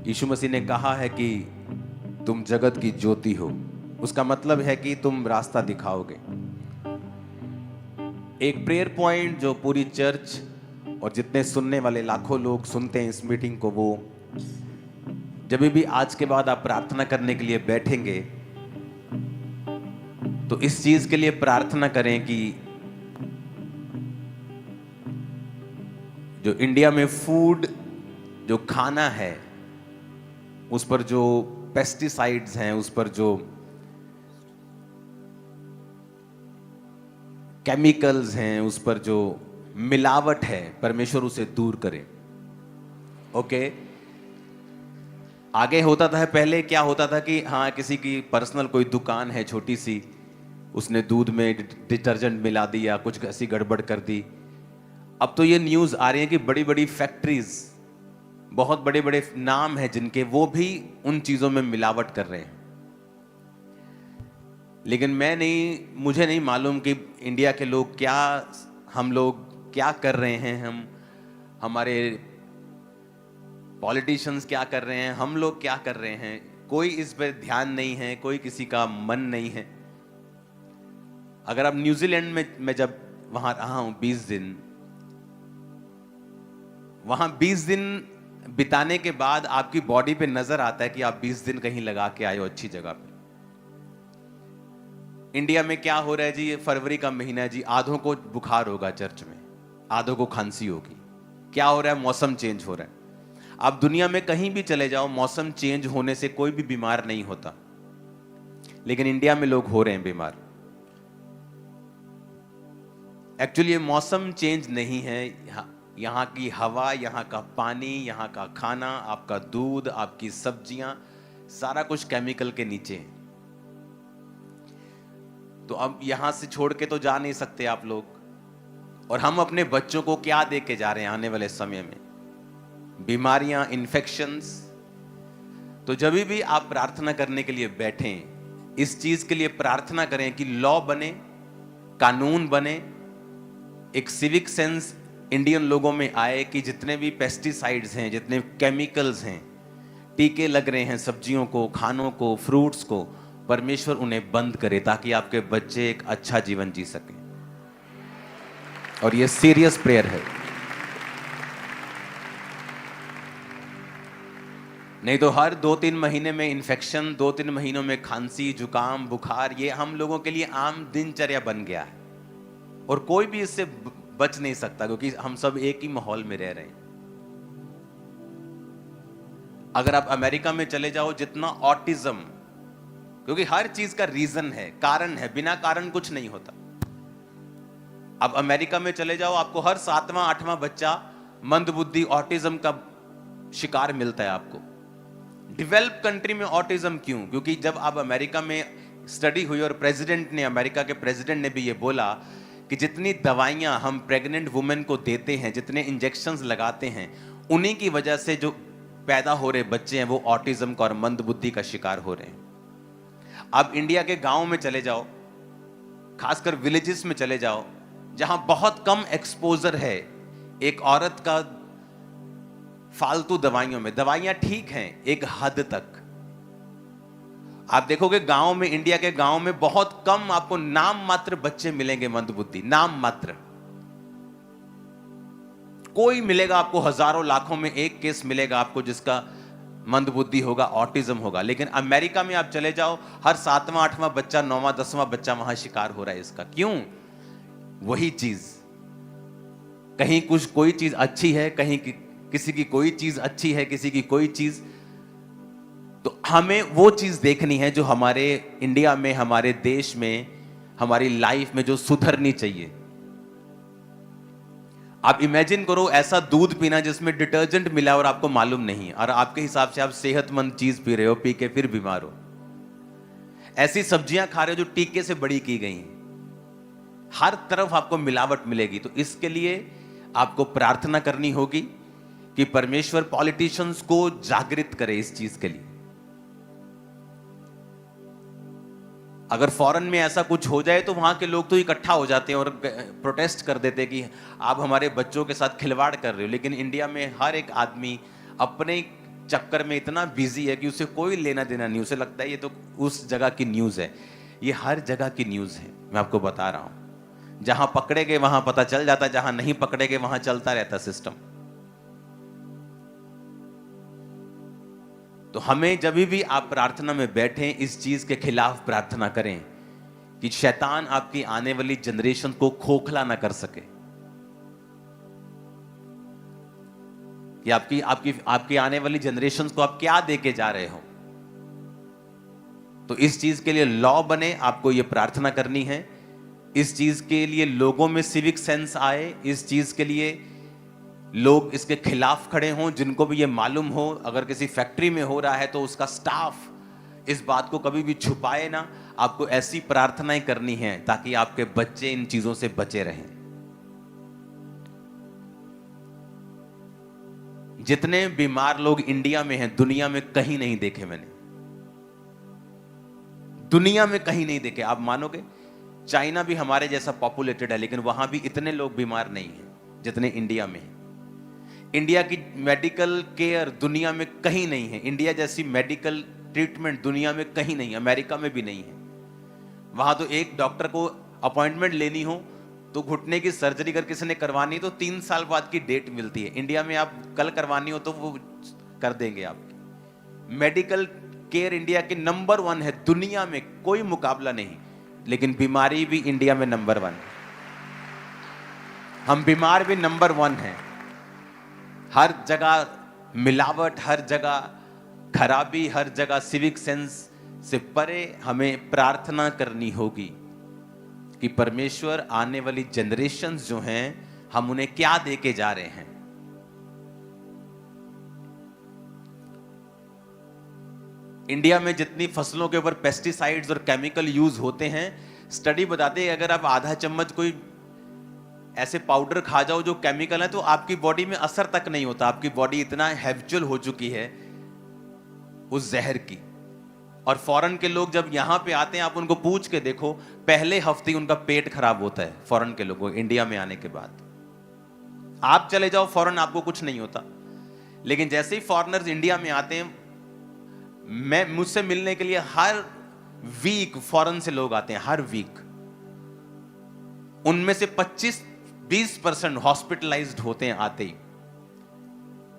यीशु मसीह ने कहा है कि तुम जगत की ज्योति हो। उसका मतलब है कि तुम रास्ता दिखाओगे। एक प्रेयर पॉइंट जो पूरी चर्च और जितने सुनने वाले लाखों लोग सुनते हैं इस मीटिंग को, वो जब भी आज के बाद आप प्रार्थना करने के लिए बैठेंगे तो इस चीज के लिए प्रार्थना करें कि जो इंडिया में फूड, जो खाना है, उस पर जो पेस्टिसाइड्स हैं, उस पर जो केमिकल्स हैं, उस पर जो मिलावट है, परमेश्वर उसे दूर करे। ओके। आगे होता था, पहले क्या होता था कि हाँ, किसी की पर्सनल कोई दुकान है छोटी सी, उसने दूध में डिटर्जेंट मिला दिया, कुछ ऐसी गड़बड़ कर दी। अब तो ये न्यूज़ आ रही है कि बड़ी बड़ी फैक्ट्रीज, बहुत बड़े बड़े नाम हैं जिनके, वो भी उन चीज़ों में मिलावट कर रहे हैं। लेकिन मुझे नहीं मालूम कि इंडिया के लोग क्या, हम लोग क्या कर रहे हैं, हमारे पॉलिटिशियंस क्या कर रहे हैं, हम लोग क्या कर रहे हैं। कोई इस पर ध्यान नहीं है, कोई किसी का मन नहीं है। अगर आप न्यूजीलैंड में, मैं जब वहां रहा हूं 20 दिन, वहां 20 दिन बिताने के बाद आपकी बॉडी पे नजर आता है कि आप 20 दिन कहीं लगा के आए हो अच्छी जगह पे। इंडिया में क्या हो रहा है जी, ये फरवरी का महीना है जी, आधों को बुखार होगा चर्च में, आधों को खांसी होगी। क्या हो रहा है? मौसम चेंज हो रहा है। आप दुनिया में कहीं भी चले जाओ, मौसम चेंज होने से कोई भी बीमार नहीं होता, लेकिन इंडिया में लोग हो रहे हैं बीमार। एक्चुअली ये मौसम चेंज नहीं है, यहाँ की हवा, यहाँ का पानी, यहाँ का खाना, आपका दूध, आपकी सब्जियां, सारा कुछ केमिकल के नीचे है। तो अब यहां से छोड़ के तो जा नहीं सकते आप लोग। और हम अपने बच्चों को क्या दे के जा रहे हैं आने वाले समय में? बीमारियां, इन्फेक्शंस। तो जब भी आप प्रार्थना करने के लिए बैठें, इस चीज के लिए प्रार्थना करें कि लॉ बने, कानून बने, एक सिविक सेंस इंडियन लोगों में आए कि जितने भी पेस्टिसाइड्स हैं, जितने केमिकल्स हैं, टीके लग रहे हैं सब्जियों को, खानों को, फ्रूट्स को, परमेश्वर उन्हें बंद करे ताकि आपके बच्चे एक अच्छा जीवन जी सकें। और ये सीरियस प्रेयर है। नहीं तो हर 2-3 महीने में इन्फेक्शन, 2-3 महीनों में खांसी, जुकाम, बुखार, ये हम लोगों के लिए आम दिनचर्या बन गया है। और कोई भी इससे बच नहीं सकता, क्योंकि हम सब एक ही माहौल में रह रहे हैं। अगर आप अमेरिका में चले जाओ, जितना ऑटिज्म, क्योंकि हर चीज का रीजन है, कारण है, बिना कारण कुछ नहीं होता। अब अमेरिका में चले जाओ, आपको हर 7वां 8वां बच्चा मंदबुद्धि, ऑटिज्म का शिकार मिलता है आपको। डेवलप कंट्री में ऑटिज्म क्यों? क्योंकि जब आप अमेरिका में स्टडी हुई और प्रेसिडेंट ने, अमेरिका के प्रेसिडेंट ने भी ये बोला कि जितनी दवाइयां हम प्रेग्नेंट वुमेन को देते हैं, जितने इंजेक्शंस लगाते हैं, उन्हीं की वजह से जो पैदा हो रहे बच्चे हैं वो ऑटिज्म का और मंदबुद्धि का शिकार हो रहे हैं। आप इंडिया के गांव में चले जाओ, खासकर विलेजेस में चले जाओ, जहां बहुत कम एक्सपोजर है एक औरत का फालतू दवाइयों में। दवाइयां ठीक हैं एक हद तक। आप देखोगे गांव में, इंडिया के गांव में बहुत कम आपको नाम मात्र बच्चे मिलेंगे मंदबुद्धि, नाम मात्र। कोई मिलेगा आपको, हजारों लाखों में एक केस मिलेगा आपको जिसका मंदबुद्धि होगा, ऑटिज्म होगा। लेकिन अमेरिका में आप चले जाओ, हर 7वां 8वां बच्चा, 9वां 10वां बच्चा वहां शिकार हो रहा है इसका। क्यों? वही चीज, कहीं कुछ कोई चीज अच्छी है, कहीं किसी की कोई चीज अच्छी है, किसी की कोई चीज। तो हमें वो चीज देखनी है जो हमारे इंडिया में, हमारे देश में, हमारी लाइफ में जो सुधरनी चाहिए। आप इमेजिन करो ऐसा दूध पीना जिसमें डिटर्जेंट मिला और आपको मालूम नहीं, और आपके हिसाब से आप सेहतमंद चीज पी रहे हो, पी के फिर बीमार हो। ऐसी सब्जियां खा रहे हो जो टीके से बड़ी की गई हैं। हर तरफ आपको मिलावट मिलेगी। तो इसके लिए आपको प्रार्थना करनी होगी कि परमेश्वर पॉलिटिशियंस को जागृत करे इस चीज के लिए। अगर फॉरेन में ऐसा कुछ हो जाए तो वहां के लोग तो इकट्ठा हो जाते हैं और प्रोटेस्ट कर देते हैं कि आप हमारे बच्चों के साथ खिलवाड़ कर रहे हो। लेकिन इंडिया में हर एक आदमी अपने चक्कर में इतना बिजी है कि उसे कोई लेना देना नहीं, उसे लगता है ये तो उस जगह की न्यूज़ है। ये हर जगह की न्यूज़ है, मैं आपको बता रहा हूं। जहां पकड़े गए वहां पता चल जाता, जहां नहीं पकड़े गए वहां चलता रहता सिस्टम। तो हमें जब भी आप प्रार्थना में बैठें, इस चीज के खिलाफ प्रार्थना करें कि शैतान आपकी आने वाली जनरेशन को खोखला ना कर सके, कि आपकी आपकी आपकी आने वाली जनरेशन को आप क्या देके जा रहे हो। तो इस चीज के लिए लॉ बने, आपको यह प्रार्थना करनी है। इस चीज के लिए लोगों में सिविक सेंस आए, इस चीज के लिए लोग इसके खिलाफ खड़े हों, जिनको भी ये मालूम हो। अगर किसी फैक्ट्री में हो रहा है तो उसका स्टाफ इस बात को कभी भी छुपाए ना। आपको ऐसी प्रार्थनाएं करनी है ताकि आपके बच्चे इन चीजों से बचे रहें। जितने बीमार लोग इंडिया में हैं, दुनिया में कहीं नहीं देखे मैंने, दुनिया में कहीं नहीं देखे। आप मानोगे, चाइना भी हमारे जैसा पॉपुलेटेड है, लेकिन वहां भी इतने लोग बीमार नहीं हैं जितने इंडिया में हैं। इंडिया की मेडिकल केयर दुनिया में कहीं नहीं है, इंडिया जैसी मेडिकल ट्रीटमेंट दुनिया में कहीं नहीं, अमेरिका में भी नहीं है। वहां तो एक डॉक्टर को अपॉइंटमेंट लेनी हो तो घुटने की सर्जरी अगर किसी ने करवानी तो 3 साल बाद की डेट मिलती है। इंडिया में आप कल करवानी हो तो वो कर देंगे आपकी। मेडिकल केयर इंडिया के नंबर 1 है, दुनिया में कोई मुकाबला नहीं। लेकिन बीमारी भी इंडिया में नंबर 1 है, हम बीमार भी नंबर 1 हैं। हर जगह मिलावट, हर जगह खराबी, हर जगह सिविक सेंस से परे हमें प्रार्थना करनी होगी कि परमेश्वर आने वाली जनरेशन्स जो हैं, हम उन्हें क्या देके जा रहे हैं। इंडिया में जितनी फसलों के ऊपर पेस्टिसाइड्स और केमिकल यूज होते हैं, स्टडी बताते हैं अगर आप आधा चम्मच कोई ऐसे पाउडर खा जाओ जो केमिकल है तो आपकी बॉडी में असर तक नहीं होता। आपकी बॉडी इतना हैबिचुअल हो चुकी है उस जहर की। और फॉरेन के लोग जब यहां पे आते हैं, आप उनको पूछ के देखो, पहले हफ्ते उनका पेट खराब होता है फॉरेन के लोगों, इंडिया में आने के बाद। आप चले जाओ फॉरेन, आपको कुछ नहीं होता। लेकिन जैसे ही फॉरेनर्स इंडिया में आते हैं, मैं मुझसे मिलने के लिए हर वीक फॉरेन से लोग आते हैं, हर वीक। उनमें से 25-20% हॉस्पिटलाइज्ड होते हैं आते ही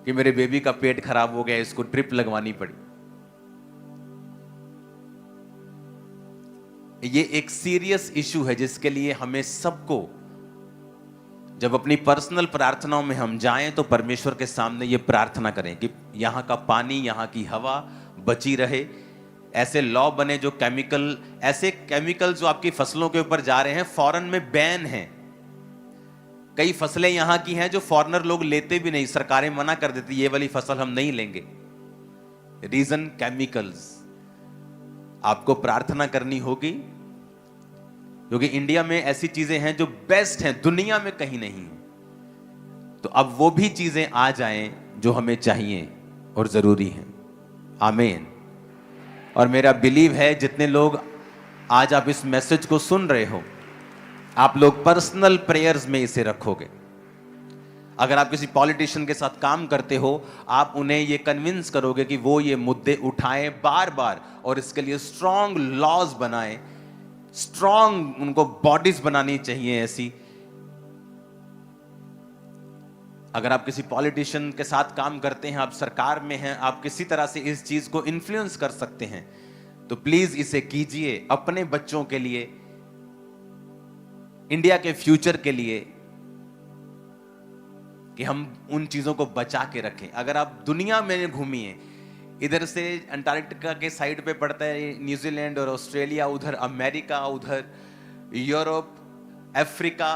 कि मेरे बेबी का पेट खराब हो गया, इसको ड्रिप लगवानी पड़ी। ये एक सीरियस इशू है जिसके लिए हमें सबको, जब अपनी पर्सनल प्रार्थनाओं में हम जाएं तो परमेश्वर के सामने ये प्रार्थना करें कि यहां का पानी, यहां की हवा बची रहे। ऐसे लॉ बने जो केमिकल, ऐसे केमिकल जो आपकी फसलों के ऊपर जा रहे हैं, फॉरेन में बैन है। कई फसलें यहां की हैं जो फॉरेनर लोग लेते भी नहीं, सरकारें मना कर देती, ये वाली फसल हम नहीं लेंगे। Reason chemicals. आपको प्रार्थना करनी होगी क्योंकि इंडिया में ऐसी चीजें हैं जो बेस्ट हैं, दुनिया में कहीं नहीं है। तो अब वो भी चीजें आ जाएं जो हमें चाहिए और जरूरी हैं। आमीन। और मेरा बिलीव है जितने लोग आज आप इस मैसेज को सुन रहे हो, आप लोग पर्सनल प्रेयर्स में इसे रखोगे। अगर आप किसी पॉलिटिशियन के साथ काम करते हो, आप उन्हें ये कन्विंस करोगे कि वो ये मुद्दे उठाएं बार बार और इसके लिए स्ट्रॉन्ग लॉज बनाएं, स्ट्रॉन्ग उनको बॉडीज बनानी चाहिए ऐसी। अगर आप किसी पॉलिटिशियन के साथ काम करते हैं, आप सरकार में हैं, आप किसी तरह से इस चीज को इन्फ्लुएंस कर सकते हैं, तो प्लीज इसे कीजिए अपने बच्चों के लिए, इंडिया के फ्यूचर के लिए, कि हम उन चीजों को बचा के रखें। अगर आप दुनिया में घूमिए, इधर से अंटार्कटिका के साइड पे पड़ता है न्यूजीलैंड और ऑस्ट्रेलिया, उधर अमेरिका, उधर यूरोप, अफ्रीका,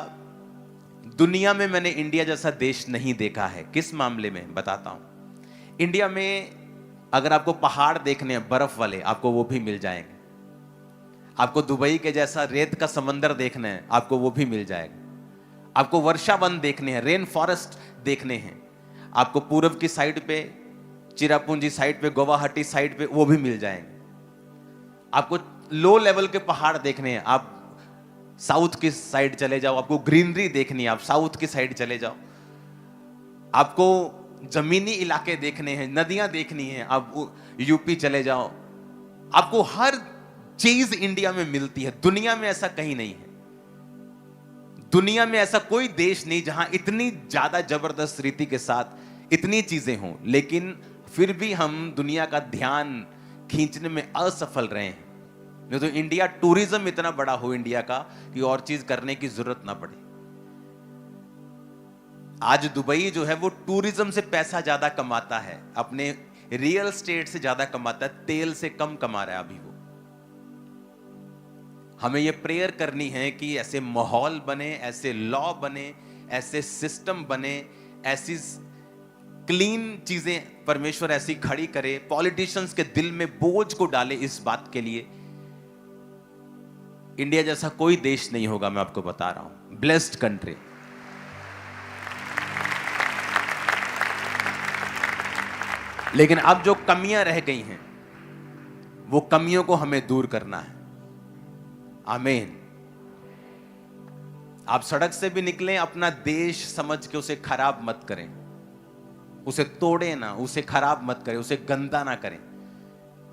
दुनिया में मैंने इंडिया जैसा देश नहीं देखा है। किस मामले में बताता हूं। इंडिया में अगर आपको पहाड़ देखने हैं बर्फ वाले, आपको वो भी मिल जाएंगे। आपको दुबई के जैसा रेत का समंदर देखना है, आपको वो भी मिल जाएगा। आपको वर्षा वन देखने हैं, रेन फॉरेस्ट देखने हैं, आपको पूर्व की साइड पे, चिरापुंजी साइड पे, गुवाहाटी साइड पे वो भी मिल जाएंगे। आपको लो लेवल के पहाड़ देखने हैं, आप साउथ की साइड चले जाओ, आपको ग्रीनरी देखनी है, आप साउथ की साइड चले जाओ। आपको जमीनी इलाके देखने हैं, नदियां देखनी हैं, आप यूपी चले जाओ, आपको हर चीज इंडिया में मिलती है। दुनिया में ऐसा कहीं नहीं है, दुनिया में ऐसा कोई देश नहीं जहां इतनी ज्यादा जबरदस्त रीति के साथ इतनी चीजें हों, लेकिन फिर भी हम दुनिया का ध्यान खींचने में असफल रहे हैं। नहीं तो इंडिया टूरिज्म इतना बड़ा हो इंडिया का कि और चीज करने की जरूरत ना पड़े। आज दुबई जो है वो टूरिज्म से पैसा ज्यादा कमाता है, अपने रियल एस्टेट से ज्यादा कमाता है, तेल से कम कमा रहा है अभी वो। हमें ये प्रेयर करनी है कि ऐसे माहौल बने, ऐसे लॉ बने, ऐसे सिस्टम बने, ऐसी क्लीन चीजें परमेश्वर ऐसी खड़ी करे, पॉलिटिशियंस के दिल में बोझ को डाले इस बात के लिए। इंडिया जैसा कोई देश नहीं होगा, मैं आपको बता रहा हूं। Blessed country. लेकिन अब जो कमियां रह गई हैं, वो कमियों को हमें दूर करना है। आमीन। आप सड़क से भी निकलें, अपना देश समझ के उसे खराब मत करें, उसे तोड़े ना, उसे खराब मत करें, उसे गंदा ना करें।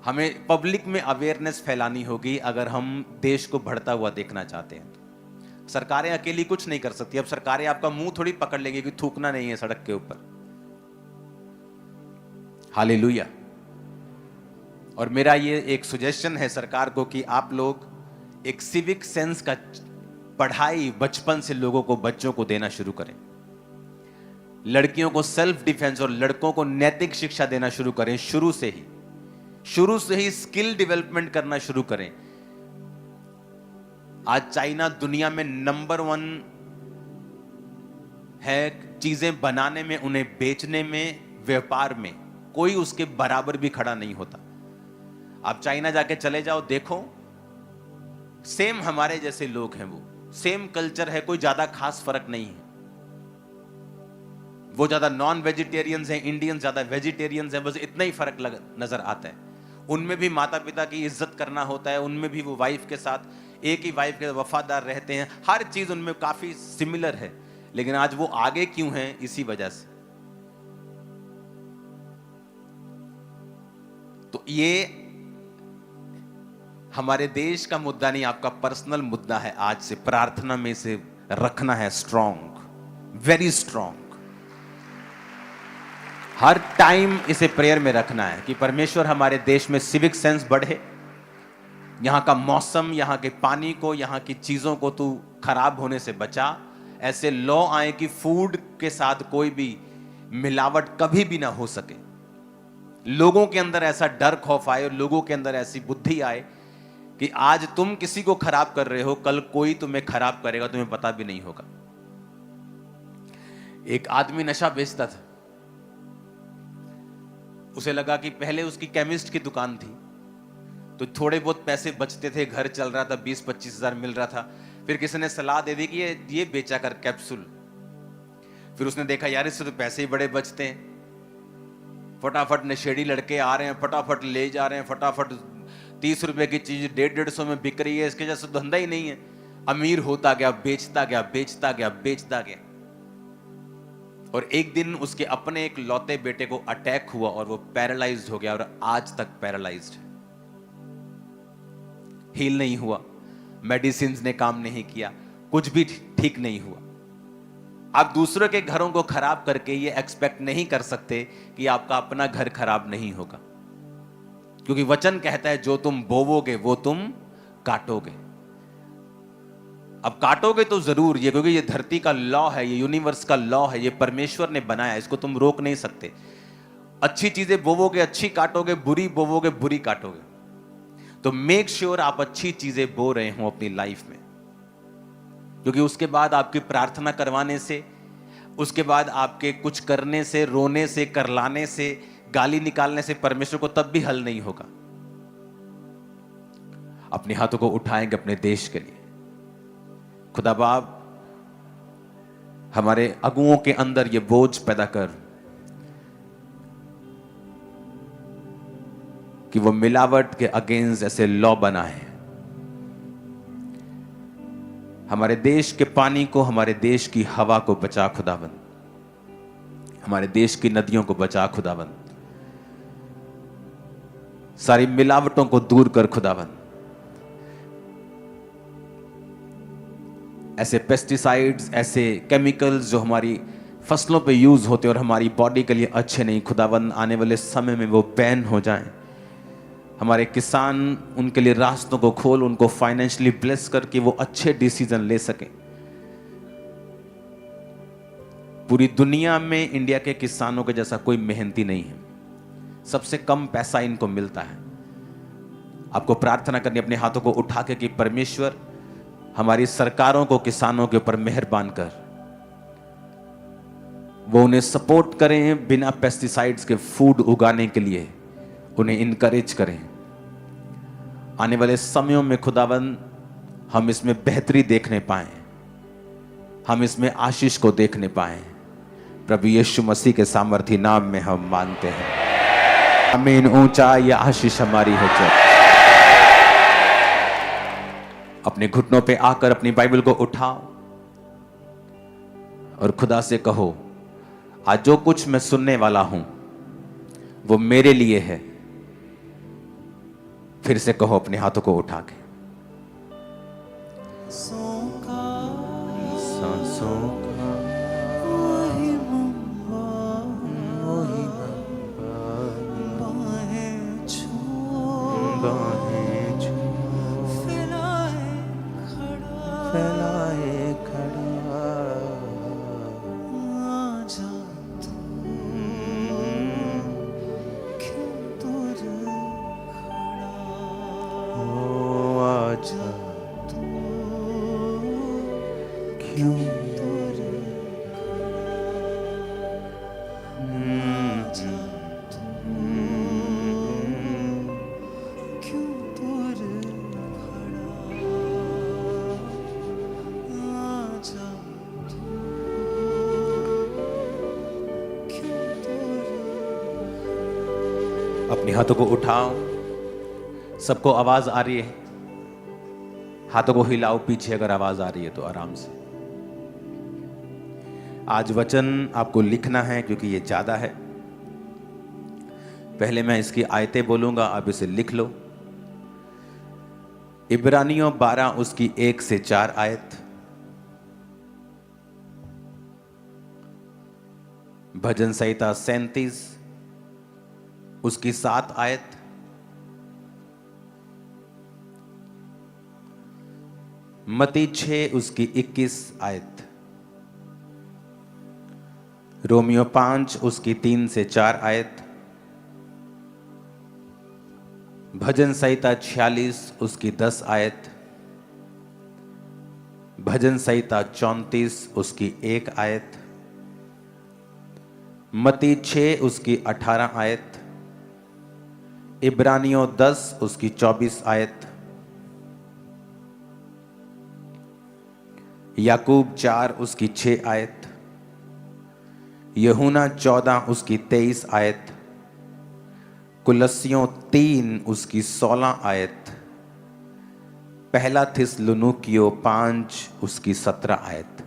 हमें पब्लिक में अवेयरनेस फैलानी होगी अगर हम देश को बढ़ता हुआ देखना चाहते हैं तो। सरकारें अकेली कुछ नहीं कर सकती। अब सरकारें आपका मुंह थोड़ी पकड़ लेगी कि थूकना नहीं है सड़क के ऊपर। हालेलुया। और मेरा ये एक सुजेशन है सरकार को कि आप लोग एक सिविक सेंस का पढ़ाई बचपन से लोगों को, बच्चों को देना शुरू करें। लड़कियों को सेल्फ डिफेंस और लड़कों को नैतिक शिक्षा देना शुरू करें। शुरू से ही स्किल डेवलपमेंट करना शुरू करें। आज चाइना दुनिया में नंबर 1 है चीजें बनाने में, उन्हें बेचने में, व्यापार में। कोई उसके बराबर भी खड़ा नहीं होता। आप चाइना जाके चले जाओ, देखो सेम हमारे जैसे लोग हैं, वो सेम कल्चर है, कोई ज्यादा खास फर्क नहीं है। वो ज्यादा नॉन वेजिटेरियंस हैं, इंडियंस ज्यादा वेजिटेरियंस हैं, बस इतना ही फर्क नजर आता है। उनमें भी माता पिता की इज्जत करना होता है, उनमें भी वो वाइफ के साथ, एक ही वाइफ के वफादार रहते हैं। हर चीज उनमें काफी सिमिलर है। लेकिन आज वो आगे क्यों हैं? इसी वजह से। तो ये हमारे देश का मुद्दा नहीं, आपका पर्सनल मुद्दा है। आज से प्रार्थना में से रखना है स्ट्रॉन्ग, वेरी स्ट्रॉन्ग। हर टाइम इसे प्रेयर में रखना है कि परमेश्वर हमारे देश में सिविक सेंस बढ़े, यहां का मौसम, यहां के पानी को, यहां की चीजों को तू खराब होने से बचा। ऐसे लॉ आए कि फूड के साथ कोई भी मिलावट कभी भी ना हो सके। लोगों के अंदर ऐसा डर खौफ आए और लोगों के अंदर ऐसी बुद्धि आए कि आज तुम किसी को खराब कर रहे हो, कल कोई तुम्हें खराब करेगा, तुम्हें पता भी नहीं होगा। एक आदमी नशा बेचता था। उसे लगा कि पहले उसकी केमिस्ट की दुकान थी तो थोड़े बहुत पैसे बचते थे, घर चल रहा था, 20-25 हजार मिल रहा था। फिर किसी ने सलाह दे दी कि ये बेचा कर कैप्सूल। फिर उसने देखा यार इससे तो पैसे ही बड़े बचते हैं। फटाफट नशेड़ी लड़के आ रहे हैं, फटाफट ले जा रहे हैं, फटाफट 30 रुपए की चीज 150-150 में बिक रही है, इसके जैसा धंधा ही नहीं है। अमीर होता गया, बेचता गया, बेचता गया, बेचता गया। और एक दिन उसके अपने एक लौते बेटे को अटैक हुआ और वो पैरालाइज्ड हो गया और आज तक पैरालाइज्ड है। हील नहीं हुआ, मेडिसिन ने काम नहीं किया, कुछ भी ठीक नहीं हुआ। आप दूसरों के घरों को खराब करके ये एक्सपेक्ट नहीं कर सकते कि आपका अपना घर खराब नहीं होगा, क्योंकि वचन कहता है जो तुम बोवोगे वो तुम काटोगे। अब काटोगे तो जरूर ये, क्योंकि ये धरती का लॉ है, ये यूनिवर्स का लॉ है, ये परमेश्वर ने बनाया, इसको तुम रोक नहीं सकते। अच्छी चीजें बोवोगे अच्छी काटोगे, बुरी बोवोगे बुरी काटोगे। तो मेक श्योर आप अच्छी चीजें बो रहे हो अपनी लाइफ में, क्योंकि उसके बाद आपकी प्रार्थना करवाने से, उसके बाद आपके कुछ करने से, रोने से, करलाने से, गाली निकालने से परमेश्वर को तब भी हल नहीं होगा। अपने हाथों को उठाएंगे अपने देश के लिए। खुदा बाप हमारे अगुओं के अंदर ये बोझ पैदा कर कि वो मिलावट के अगेंस्ट ऐसे लॉ बनाए। हमारे देश के पानी को, हमारे देश की हवा को बचा खुदावन। हमारे देश की नदियों को बचा खुदाबंद, सारी मिलावटों को दूर कर खुदाबंद। ऐसे पेस्टिसाइड्स, ऐसे केमिकल्स जो हमारी फसलों पे यूज होते हैं और हमारी बॉडी के लिए अच्छे नहीं, खुदाबंद आने वाले समय में वो बैन हो जाएं। हमारे किसान, उनके लिए रास्तों को खोल, उनको फाइनेंशियली ब्लेस करके वो अच्छे डिसीजन ले सकें। पूरी दुनिया में इंडिया के किसानों के जैसा कोई मेहनती नहीं है, सबसे कम पैसा इनको मिलता है। आपको प्रार्थना करनी, अपने हाथों को उठा के कि परमेश्वर हमारी सरकारों को किसानों के ऊपर मेहरबान कर, वो उन्हें सपोर्ट करें, बिना पेस्टिसाइड्स के फूड उगाने के लिए उन्हें इनकरेज करें। आने वाले समयों में खुदावंद हम इसमें बेहतरी देखने पाएं, हम इसमें आशीष को देखने पाएं। प्रभु यीशु मसीह के सामर्थी नाम में हम मांगते हैं, आमीन। ऊंचा यह आशीष हमारी है। जब अपने घुटनों पे आकर अपनी बाइबल को उठाओ और खुदा से कहो, आज जो कुछ मैं सुनने वाला हूं वो मेरे लिए है। फिर से कहो अपने हाथों को उठा के, अपने हाथों को उठाओ। सबको आवाज आ रही है? हाथों को हिलाओ पीछे अगर आवाज आ रही है तो आराम से। आज वचन आपको लिखना है क्योंकि ये ज्यादा है। पहले मैं इसकी आयतें बोलूंगा, आप इसे लिख लो। इब्रानियों 12 उसकी 1 से 4 आयत, भजन संहिता 37 उसकी 7 आयत, मत्ती 6 उसकी 21 आयत, रोमियो 5 उसकी 3 से 4 आयत, भजन संहिता 46 उसकी 10 आयत, भजन संहिता 34 उसकी 1 आयत, मत्ती 6 उसकी 18 आयत, इब्रानियों 10 उसकी 24 आयत, याकूब 4 उसकी 6 आयत, यूहन्ना 14 उसकी 23 आयत, कुलस्सियों 3 उसकी 16 आयत, पहला थिस्सलुनीकियों 5 उसकी 17 आयत।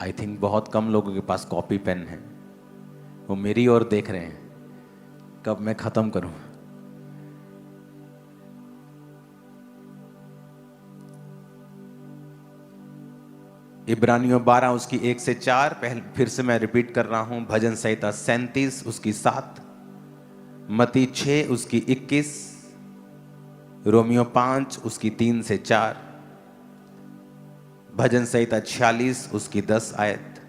आई थिंक बहुत कम लोगों के पास कॉपी पेन है, वो मेरी ओर देख रहे हैं कब मैं खत्म करूं। इब्रानियों 12 उसकी 1 से 4, फिर से मैं रिपीट कर रहा हूं। भजन संहिता 37 उसकी 7, मत्ती 6 उसकी 21, रोमियो 5 उसकी 3 से 4, भजन संहिता 46 उसकी 10 आयत,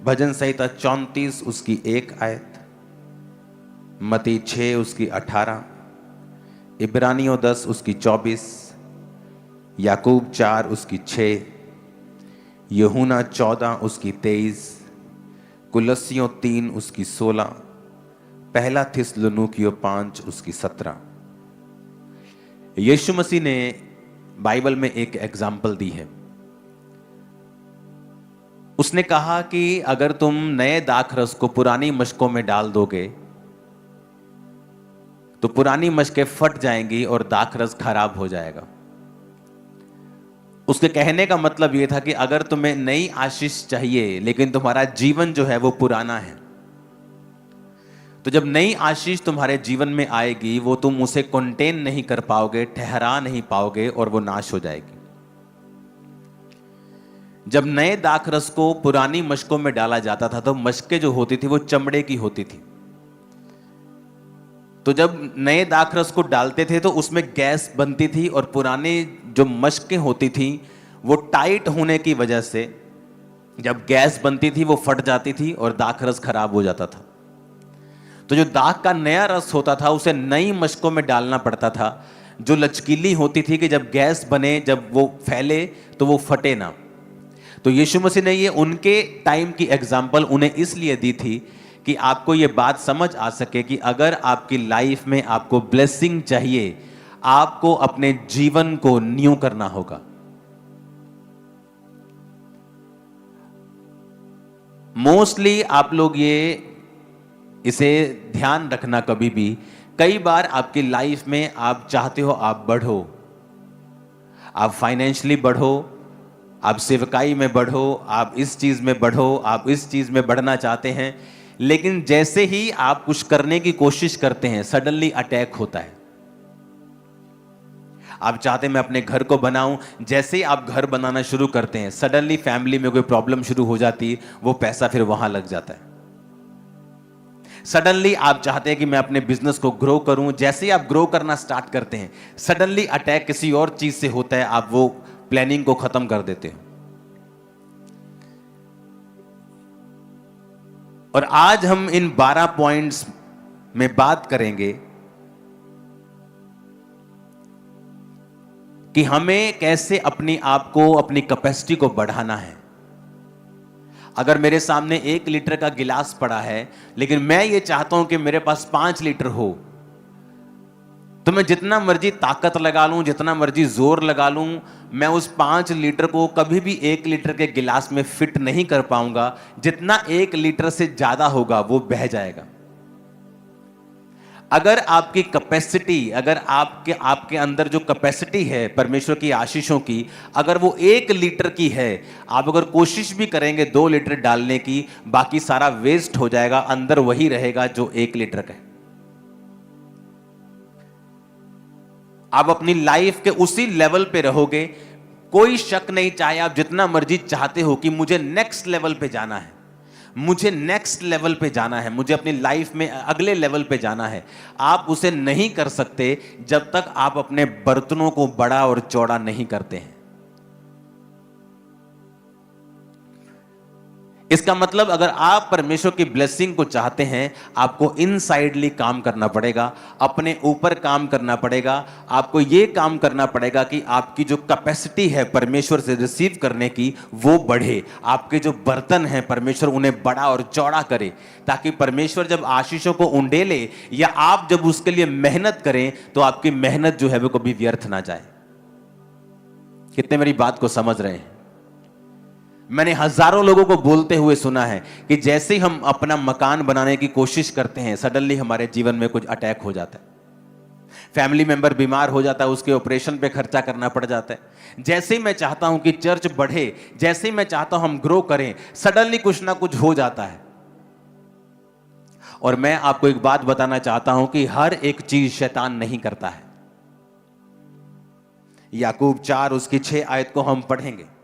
भजन संहिता 34 उसकी 1 आयत, मत्ती 6 उसकी 18, इब्रानियों 10 उसकी 24, याकूब 4 उसकी 6, यूहन्ना 14 उसकी 23, कुलस्सियों 3 उसकी 16, पहला थिस्सलुनीकियों 5 उसकी 17। यीशु मसीह ने बाइबल में एक एग्जाम्पल दी है। उसने कहा कि अगर तुम नए दाखरस को पुरानी मशकों में डाल दोगे तो पुरानी मशकें फट जाएंगी और दाखरस खराब हो जाएगा। उसके कहने का मतलब ये था कि अगर तुम्हें नई आशीष चाहिए लेकिन तुम्हारा जीवन जो है वो पुराना है, तो जब नई आशीष तुम्हारे जीवन में आएगी वो तुम उसे कंटेन नहीं कर पाओगे, ठहरा नहीं पाओगे और वो नाश हो जाएगी। जब नए दाखरस को पुरानी मशकों में डाला जाता था तो मशकें जो होती थी वो चमड़े की होती थी। तो जब नए दाखरस को डालते थे तो उसमें गैस बनती थी और पुरानी जो मशकें होती थी वो टाइट होने की वजह से जब गैस बनती थी वो फट जाती थी और दाखरस खराब हो जाता था। तो जो दाख का नया रस होता था उसे नई मशकों में डालना पड़ता था, जो लचकीली होती थी कि जब गैस बने, जब वो फैले तो वो फटे ना। तो यीशु मसीह ने ये उनके टाइम की एग्जाम्पल उन्हें इसलिए दी थी कि आपको ये बात समझ आ सके कि अगर आपकी लाइफ में आपको ब्लेसिंग चाहिए, आपको अपने जीवन को न्यू करना होगा। मोस्टली आप लोग इसे ध्यान रखना कभी भी, कई बार आपकी लाइफ में आप चाहते हो आप बढ़ो, आप फाइनेंशियली बढ़ो, आप सेवकाई में बढ़ो, आप इस चीज में बढ़ो, आप इस चीज में बढ़ना चाहते हैं, लेकिन जैसे ही आप कुछ करने की कोशिश करते हैं सडनली अटैक होता है। आप चाहते हैं मैं अपने घर को बनाऊं, जैसे ही आप घर बनाना शुरू करते हैं सडनली फैमिली में कोई प्रॉब्लम शुरू हो जाती है, वो पैसा फिर वहां लग जाता है। सडनली आप चाहते हैं कि मैं अपने बिजनेस को ग्रो करूं, जैसे ही आप ग्रो करना स्टार्ट करते हैं सडनली अटैक किसी और चीज से होता है, आप वो प्लानिंग को खत्म कर देते हो। और आज हम इन 12 पॉइंट्स में बात करेंगे कि हमें कैसे अपनी आप को, अपनी कैपेसिटी को बढ़ाना है। अगर मेरे सामने 1 लीटर का गिलास पड़ा है लेकिन मैं ये चाहता हूं कि मेरे पास 5 लीटर हो, तो मैं जितना मर्जी ताकत लगा लूं, जितना मर्जी जोर लगा लूं, मैं उस 5 लीटर को कभी भी 1 लीटर के गिलास में फिट नहीं कर पाऊंगा। जितना 1 लीटर से ज्यादा होगा वो बह जाएगा। अगर आपकी कैपेसिटी, अगर आपके अंदर जो कैपेसिटी है परमेश्वर की आशीषों की, अगर वो 1 लीटर की है, आप अगर कोशिश भी करेंगे 2 लीटर डालने की, बाकी सारा वेस्ट हो जाएगा, अंदर वही रहेगा जो 1 लीटर का है। आप अपनी लाइफ के उसी लेवल पे रहोगे, कोई शक नहीं, चाहे आप जितना मर्जी चाहते हो कि मुझे नेक्स्ट लेवल पे जाना है, मुझे नेक्स्ट लेवल पे जाना है, मुझे अपनी लाइफ में अगले लेवल पे जाना है, आप उसे नहीं कर सकते जब तक आप अपने बर्तनों को बड़ा और चौड़ा नहीं करते हैं। इसका मतलब अगर आप परमेश्वर की ब्लेसिंग को चाहते हैं, आपको इनसाइडली काम करना पड़ेगा, अपने ऊपर काम करना पड़ेगा। आपको यह काम करना पड़ेगा कि आपकी जो कैपेसिटी है परमेश्वर से रिसीव करने की वो बढ़े। आपके जो बर्तन हैं परमेश्वर उन्हें बड़ा और चौड़ा करे, ताकि परमेश्वर जब आशीषों को उंडेले या आप जब उसके लिए मेहनत करें तो आपकी मेहनत जो है वो कभी व्यर्थ ना जाए। कितने मेरी बात को समझ रहे हैं? मैंने हजारों लोगों को बोलते हुए सुना है कि जैसे ही हम अपना मकान बनाने की कोशिश करते हैं सडनली हमारे जीवन में कुछ अटैक हो जाता है। फैमिली मेंबर बीमार हो जाता है, उसके ऑपरेशन पे खर्चा करना पड़ जाता है। जैसे ही मैं चाहता हूं कि चर्च बढ़े, जैसे ही मैं चाहता हूं हम ग्रो करें, सडनली कुछ ना कुछ हो जाता है। और मैं आपको एक बात बताना चाहता हूं कि हर एक चीज शैतान नहीं करता है। याकूब 4 उसकी 6 आयत को हम पढ़ेंगे।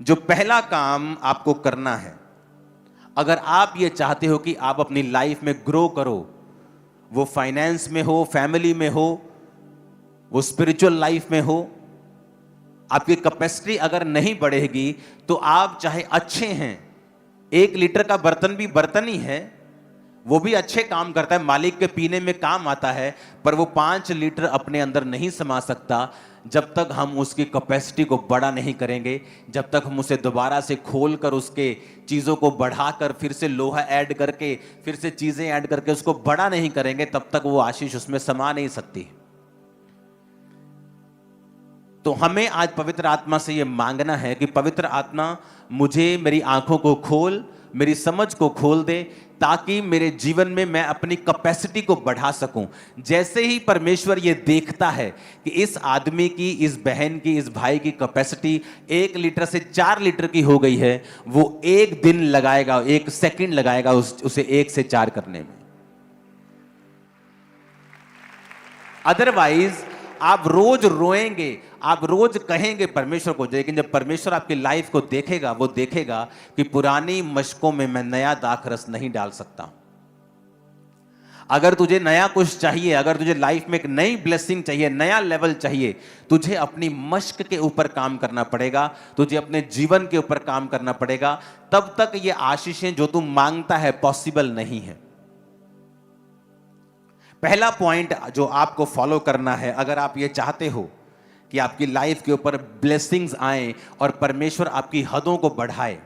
जो पहला काम आपको करना है, अगर आप ये चाहते हो कि आप अपनी लाइफ में ग्रो करो, वो फाइनेंस में हो, फैमिली में हो, वो स्पिरिचुअल लाइफ में हो, आपकी कैपेसिटी अगर नहीं बढ़ेगी तो आप चाहे अच्छे हैं, 1 लीटर का बर्तन भी बर्तन ही है, वो भी अच्छे काम करता है, मालिक के पीने में काम आता है, पर वो 5 लीटर अपने अंदर नहीं समा सकता जब तक हम उसकी कैपेसिटी को बड़ा नहीं करेंगे, जब तक हम उसे दोबारा से खोलकर उसके चीज़ों को बढ़ाकर फिर से लोहा ऐड करके फिर से चीज़ें ऐड करके उसको बड़ा नहीं करेंगे, तब तक वो आशीष उसमें समा नहीं सकती। तो हमें आज पवित्र आत्मा से ये मांगना है कि पवित्र आत्मा मुझे, मेरी आंखों को खोल, मेरी समझ को खोल दे, ताकि मेरे जीवन में मैं अपनी कैपेसिटी को बढ़ा सकूं। जैसे ही परमेश्वर ये देखता है कि इस आदमी की, इस बहन की, इस भाई की कैपेसिटी 1 लीटर से 4 लीटर की हो गई है, वो 1 दिन लगाएगा, 1 सेकंड लगाएगा उसे 1 से 4 करने में। अदरवाइज आप रोज रोएंगे, आप रोज कहेंगे परमेश्वर को, लेकिन जब परमेश्वर आपकी लाइफ को देखेगा, वो देखेगा कि पुरानी मशकों में मैं नया दाखरस नहीं डाल सकता। अगर तुझे नया कुछ चाहिए, अगर तुझे लाइफ में एक नई ब्लेसिंग चाहिए, नया लेवल चाहिए, तुझे अपनी मशक के ऊपर काम करना पड़ेगा, तुझे अपने जीवन के ऊपर काम करना पड़ेगा। तब तक ये आशीषें जो तू मांगता है पॉसिबल नहीं है। पहला पॉइंट जो आपको फॉलो करना है, अगर आप ये चाहते हो कि आपकी लाइफ के ऊपर ब्लेसिंग्स आए और परमेश्वर आपकी हदों को बढ़ाए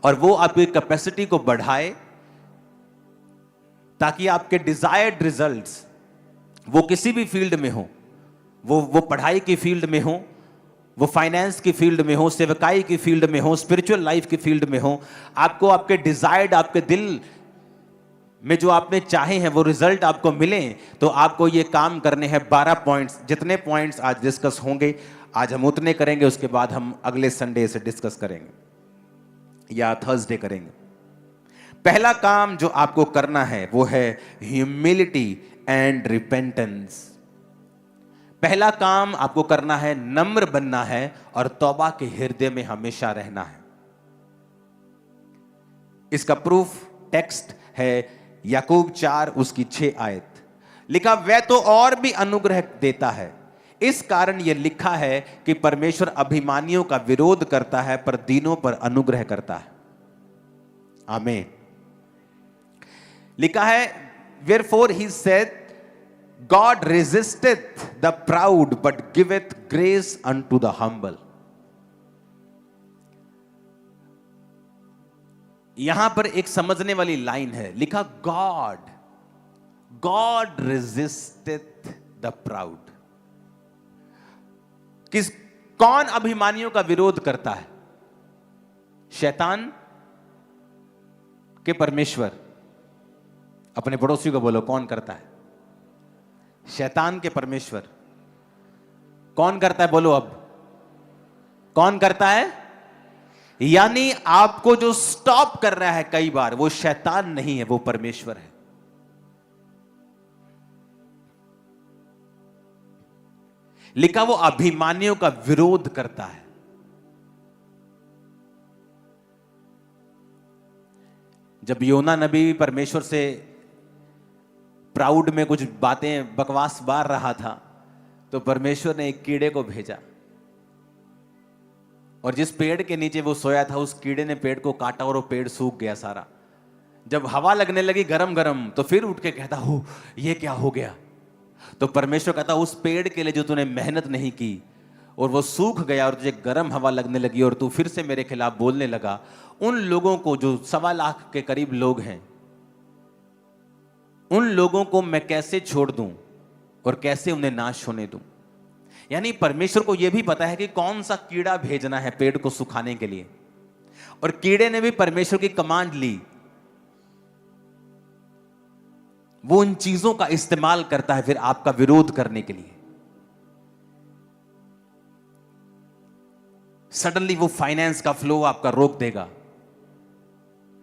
और वो आपकी कैपेसिटी को बढ़ाए, ताकि आपके डिजायर्ड रिजल्ट्स वो किसी भी फील्ड में हो, वो पढ़ाई की फील्ड में हो, वो फाइनेंस की फील्ड में हो, सेवकाई की फील्ड में हो, स्पिरिचुअल लाइफ की फील्ड में हो, आपको आपके डिजायर्ड, आपके दिल में जो आपने चाहे हैं वो रिजल्ट आपको मिले, तो आपको ये काम करने हैं। 12 पॉइंट्स, जितने पॉइंट्स आज डिस्कस होंगे, आज हम उतने करेंगे, उसके बाद हम अगले संडे से डिस्कस करेंगे या थर्सडे करेंगे। पहला काम जो आपको करना है वो है ह्यूमिलिटी एंड रिपेंटेंस। पहला काम आपको करना है, नम्र बनना है और तौबा के हृदय में हमेशा रहना है। इसका प्रूफ टेक्स्ट है याकूब 4 उसकी 6 आयत। लिखा, वह तो और भी अनुग्रह देता है, इस कारण यह लिखा है कि परमेश्वर अभिमानियों का विरोध करता है पर दीनों पर अनुग्रह करता है। आमीन। लिखा है, wherefore he said, God resisteth the proud but giveth grace unto the humble। यहां पर एक समझने वाली लाइन है, लिखा गॉड रेजिस्टेथ द प्राउड। कौन अभिमानियों का विरोध करता है? शैतान के परमेश्वर? अपने पड़ोसी को बोलो, कौन करता है? शैतान के परमेश्वर। कौन करता है? बोलो अब, कौन करता है? यानी आपको जो स्टॉप कर रहा है कई बार, वो शैतान नहीं है, वो परमेश्वर है। लिखा, वो अभिमानियों का विरोध करता है। जब योना नबी परमेश्वर से प्राउड में कुछ बातें बकवास बार रहा था, तो परमेश्वर ने एक कीड़े को भेजा और जिस पेड़ के नीचे वो सोया था, उस कीड़े ने पेड़ को काटा और वो पेड़ सूख गया सारा। जब हवा लगने लगी गरम गरम, तो फिर उठ के कहता, हो ये क्या हो गया? तो परमेश्वर कहता, उस पेड़ के लिए जो तूने मेहनत नहीं की और वो सूख गया और तुझे गर्म हवा लगने लगी और तू फिर से मेरे खिलाफ बोलने लगा, उन लोगों को जो 1.25 लाख के करीब लोग हैं, उन लोगों को मैं कैसे छोड़ दूं और कैसे उन्हें नाश होने दूं? यानी परमेश्वर को यह भी पता है कि कौन सा कीड़ा भेजना है पेड़ को सुखाने के लिए, और कीड़े ने भी परमेश्वर की कमांड ली। वो उन चीजों का इस्तेमाल करता है फिर आपका विरोध करने के लिए। सडनली वो फाइनेंस का फ्लो आपका रोक देगा,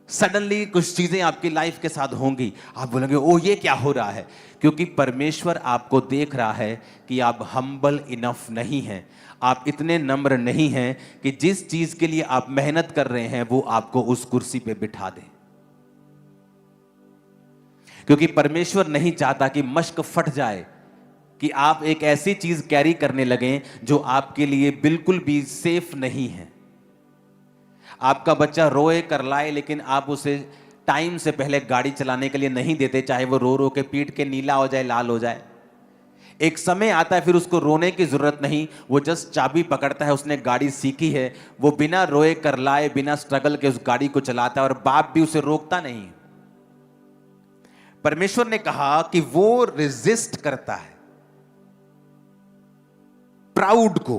सडनली कुछ चीजें आपकी लाइफ के साथ होंगी, आप बोलेंगे ओ ये क्या हो रहा है? क्योंकि परमेश्वर आपको देख रहा है कि आप हम्बल इनफ नहीं हैं, आप इतने नम्र नहीं हैं कि जिस चीज के लिए आप मेहनत कर रहे हैं वो आपको उस कुर्सी पे बिठा दे। क्योंकि परमेश्वर नहीं चाहता कि मश्क फट जाए, कि आप एक ऐसी चीज कैरी करने लगें जो आपके लिए बिल्कुल भी सेफ नहीं है। आपका बच्चा रोए करलाए, लेकिन आप उसे टाइम से पहले गाड़ी चलाने के लिए नहीं देते, चाहे वो रो रो के पीट के नीला हो जाए, लाल हो जाए। एक समय आता है फिर उसको रोने की जरूरत नहीं, वो जस्ट चाबी पकड़ता है, उसने गाड़ी सीखी है, वो बिना रोए करलाए, बिना स्ट्रगल के उस गाड़ी को चलाता है और बाप भी उसे रोकता नहीं। परमेश्वर ने कहा कि वो रेजिस्ट करता है प्राउड को।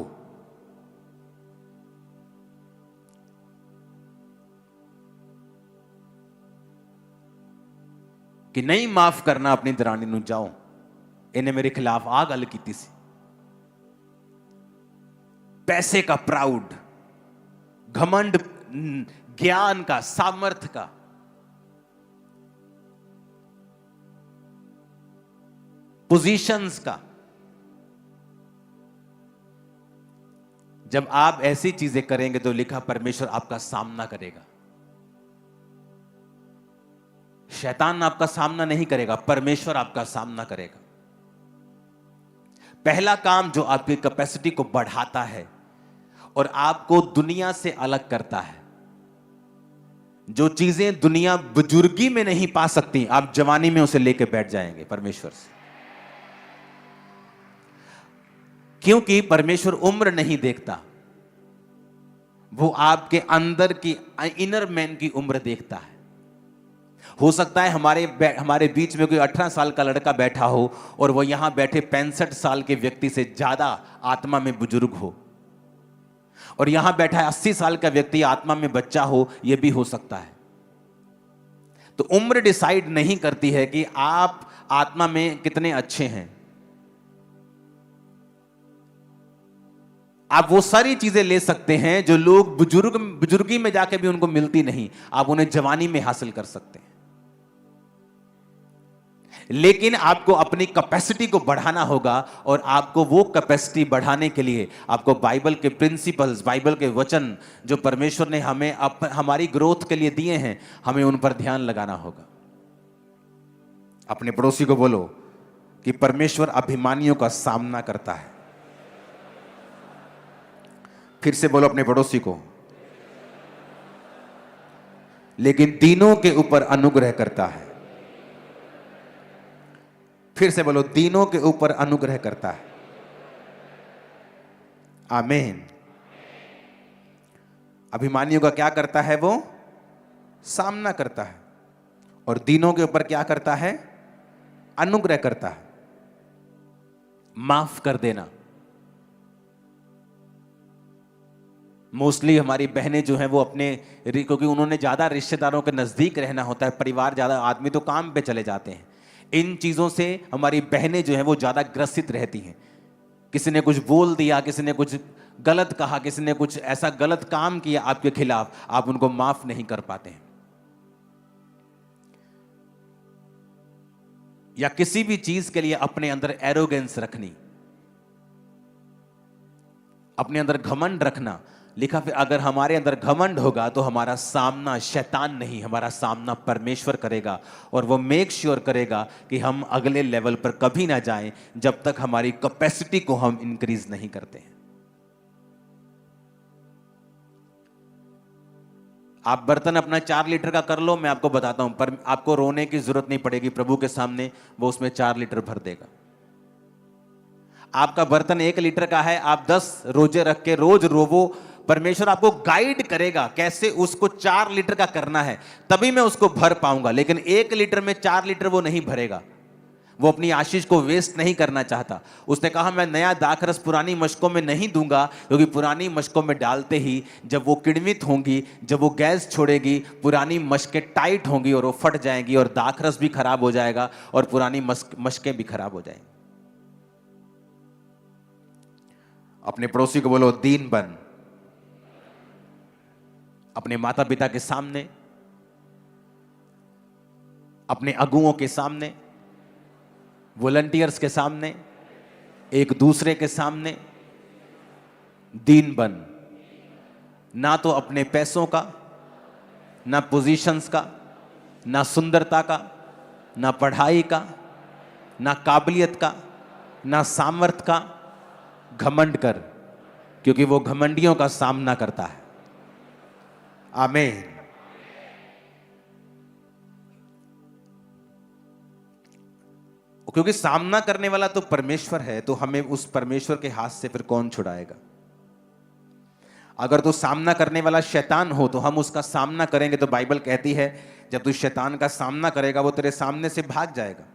कि नहीं माफ करना अपनी दरानी नूं जाओ, इन्हें मेरे खिलाफ आ गल की सी। पैसे का प्राउड, घमंड, ज्ञान का, सामर्थ्य का, पोजीशंस का। जब आप ऐसी चीजें करेंगे तो लिखा परमेश्वर आपका सामना करेगा। शैतान आपका सामना नहीं करेगा, परमेश्वर आपका सामना करेगा। पहला काम जो आपकी कैपेसिटी को बढ़ाता है और आपको दुनिया से अलग करता है, जो चीजें दुनिया बुजुर्गी में नहीं पा सकती, आप जवानी में उसे लेके बैठ जाएंगे परमेश्वर से। क्योंकि परमेश्वर उम्र नहीं देखता, वो आपके अंदर की, इनर मैन की उम्र देखता है। हो सकता है हमारे बीच में कोई 18 साल का लड़का बैठा हो और वो यहां बैठे 65 साल के व्यक्ति से ज्यादा आत्मा में बुजुर्ग हो, और यहां बैठा 80 साल का व्यक्ति आत्मा में बच्चा हो, यह भी हो सकता है। तो उम्र डिसाइड नहीं करती है कि आप आत्मा में कितने अच्छे हैं। आप वो सारी चीजें ले सकते हैं जो लोग बुजुर्गी में जाके भी उनको मिलती नहीं, आप उन्हें जवानी में हासिल कर सकते हैं। लेकिन आपको अपनी कैपेसिटी को बढ़ाना होगा, और आपको वो कैपेसिटी बढ़ाने के लिए आपको बाइबल के प्रिंसिपल्स, बाइबल के वचन जो परमेश्वर ने हमें हमारी ग्रोथ के लिए दिए हैं, हमें उन पर ध्यान लगाना होगा। अपने पड़ोसी को बोलो कि परमेश्वर अभिमानियों का सामना करता है। फिर से बोलो अपने पड़ोसी को, लेकिन दीनों के ऊपर अनुग्रह करता है। फिर से बोलो, दीनों के ऊपर अनुग्रह करता है। आमीन। अभिमानियों का क्या करता है? वो सामना करता है। और दीनों के ऊपर क्या करता है? अनुग्रह करता है, माफ कर देना। मोस्टली हमारी बहनें जो हैं वो अपने, क्योंकि उन्होंने ज्यादा रिश्तेदारों के नजदीक रहना होता है, परिवार ज्यादा, आदमी तो काम पे चले जाते हैं, इन चीजों से हमारी बहनें जो हैं वो ज्यादा ग्रसित रहती हैं। किसी ने कुछ बोल दिया, किसी ने कुछ गलत कहा, किसी ने कुछ ऐसा गलत काम किया आपके खिलाफ, आप उनको माफ नहीं कर पाते हैं। या किसी भी चीज के लिए अपने अंदर एरोगेंस रखनी, अपने अंदर घमंड रखना। लिखा फिर अगर हमारे अंदर घमंड होगा तो हमारा सामना शैतान नहीं, हमारा सामना परमेश्वर करेगा, और वो मेक श्योर करेगा कि हम अगले लेवल पर कभी ना जाएं जब तक हमारी कैपेसिटी को हम इंक्रीज नहीं करते हैं। आप बर्तन अपना 4 लीटर का कर लो, मैं आपको बताता हूं, पर आपको रोने की जरूरत नहीं पड़ेगी प्रभु के सामने, वो उसमें 4 लीटर भर देगा। आपका बर्तन 1 लीटर का है, आप 10 रोजे रख के रोज रोवो, परमेश्वर आपको गाइड करेगा कैसे उसको 4 लीटर का करना है, तभी मैं उसको भर पाऊंगा। लेकिन 1 लीटर में 4 लीटर वो नहीं भरेगा। वो अपनी आशीष को वेस्ट नहीं करना चाहता। उसने कहा मैं नया दाखरस पुरानी मशकों में नहीं दूंगा, क्योंकि पुरानी मशकों में डालते ही जब वो किण्वित होंगी, जब वो गैस छोड़ेगी, पुरानी मशकें टाइट होंगी और वो फट जाएंगी, और दाखरस भी खराब हो जाएगा और पुरानी मशकें भी खराब हो जाएंगी। अपने पड़ोसी को बोलो, दीन बन। अपने माता पिता के सामने, अपने अगुओं के सामने, वॉलंटियर्स के सामने, एक दूसरे के सामने दीन बन। ना तो अपने पैसों का, ना पोजीशंस का, ना सुंदरता का, ना पढ़ाई का, ना काबिलियत का, ना सामर्थ का घमंड कर, क्योंकि वो घमंडियों का सामना करता है। आमीन। क्योंकि सामना करने वाला तो परमेश्वर है, तो हमें उस परमेश्वर के हाथ से फिर कौन छुड़ाएगा? अगर तो सामना करने वाला शैतान हो तो हम उसका सामना करेंगे, तो बाइबल कहती है जब तू शैतान का सामना करेगा वो तेरे सामने से भाग जाएगा।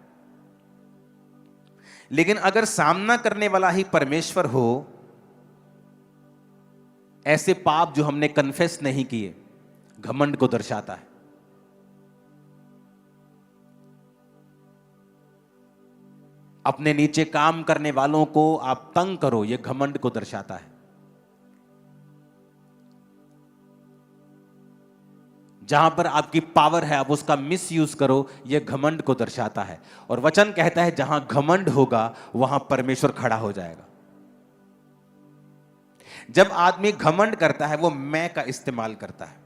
लेकिन अगर सामना करने वाला ही परमेश्वर हो, ऐसे पाप जो हमने कन्फेस नहीं किए घमंड को दर्शाता है। अपने नीचे काम करने वालों को आप तंग करो, यह घमंड को दर्शाता है। जहां पर आपकी पावर है आप उसका मिस यूज करो, यह घमंड को दर्शाता है। और वचन कहता है जहां घमंड होगा वहां परमेश्वर खड़ा हो जाएगा। जब आदमी घमंड करता है वो मैं का इस्तेमाल करता है।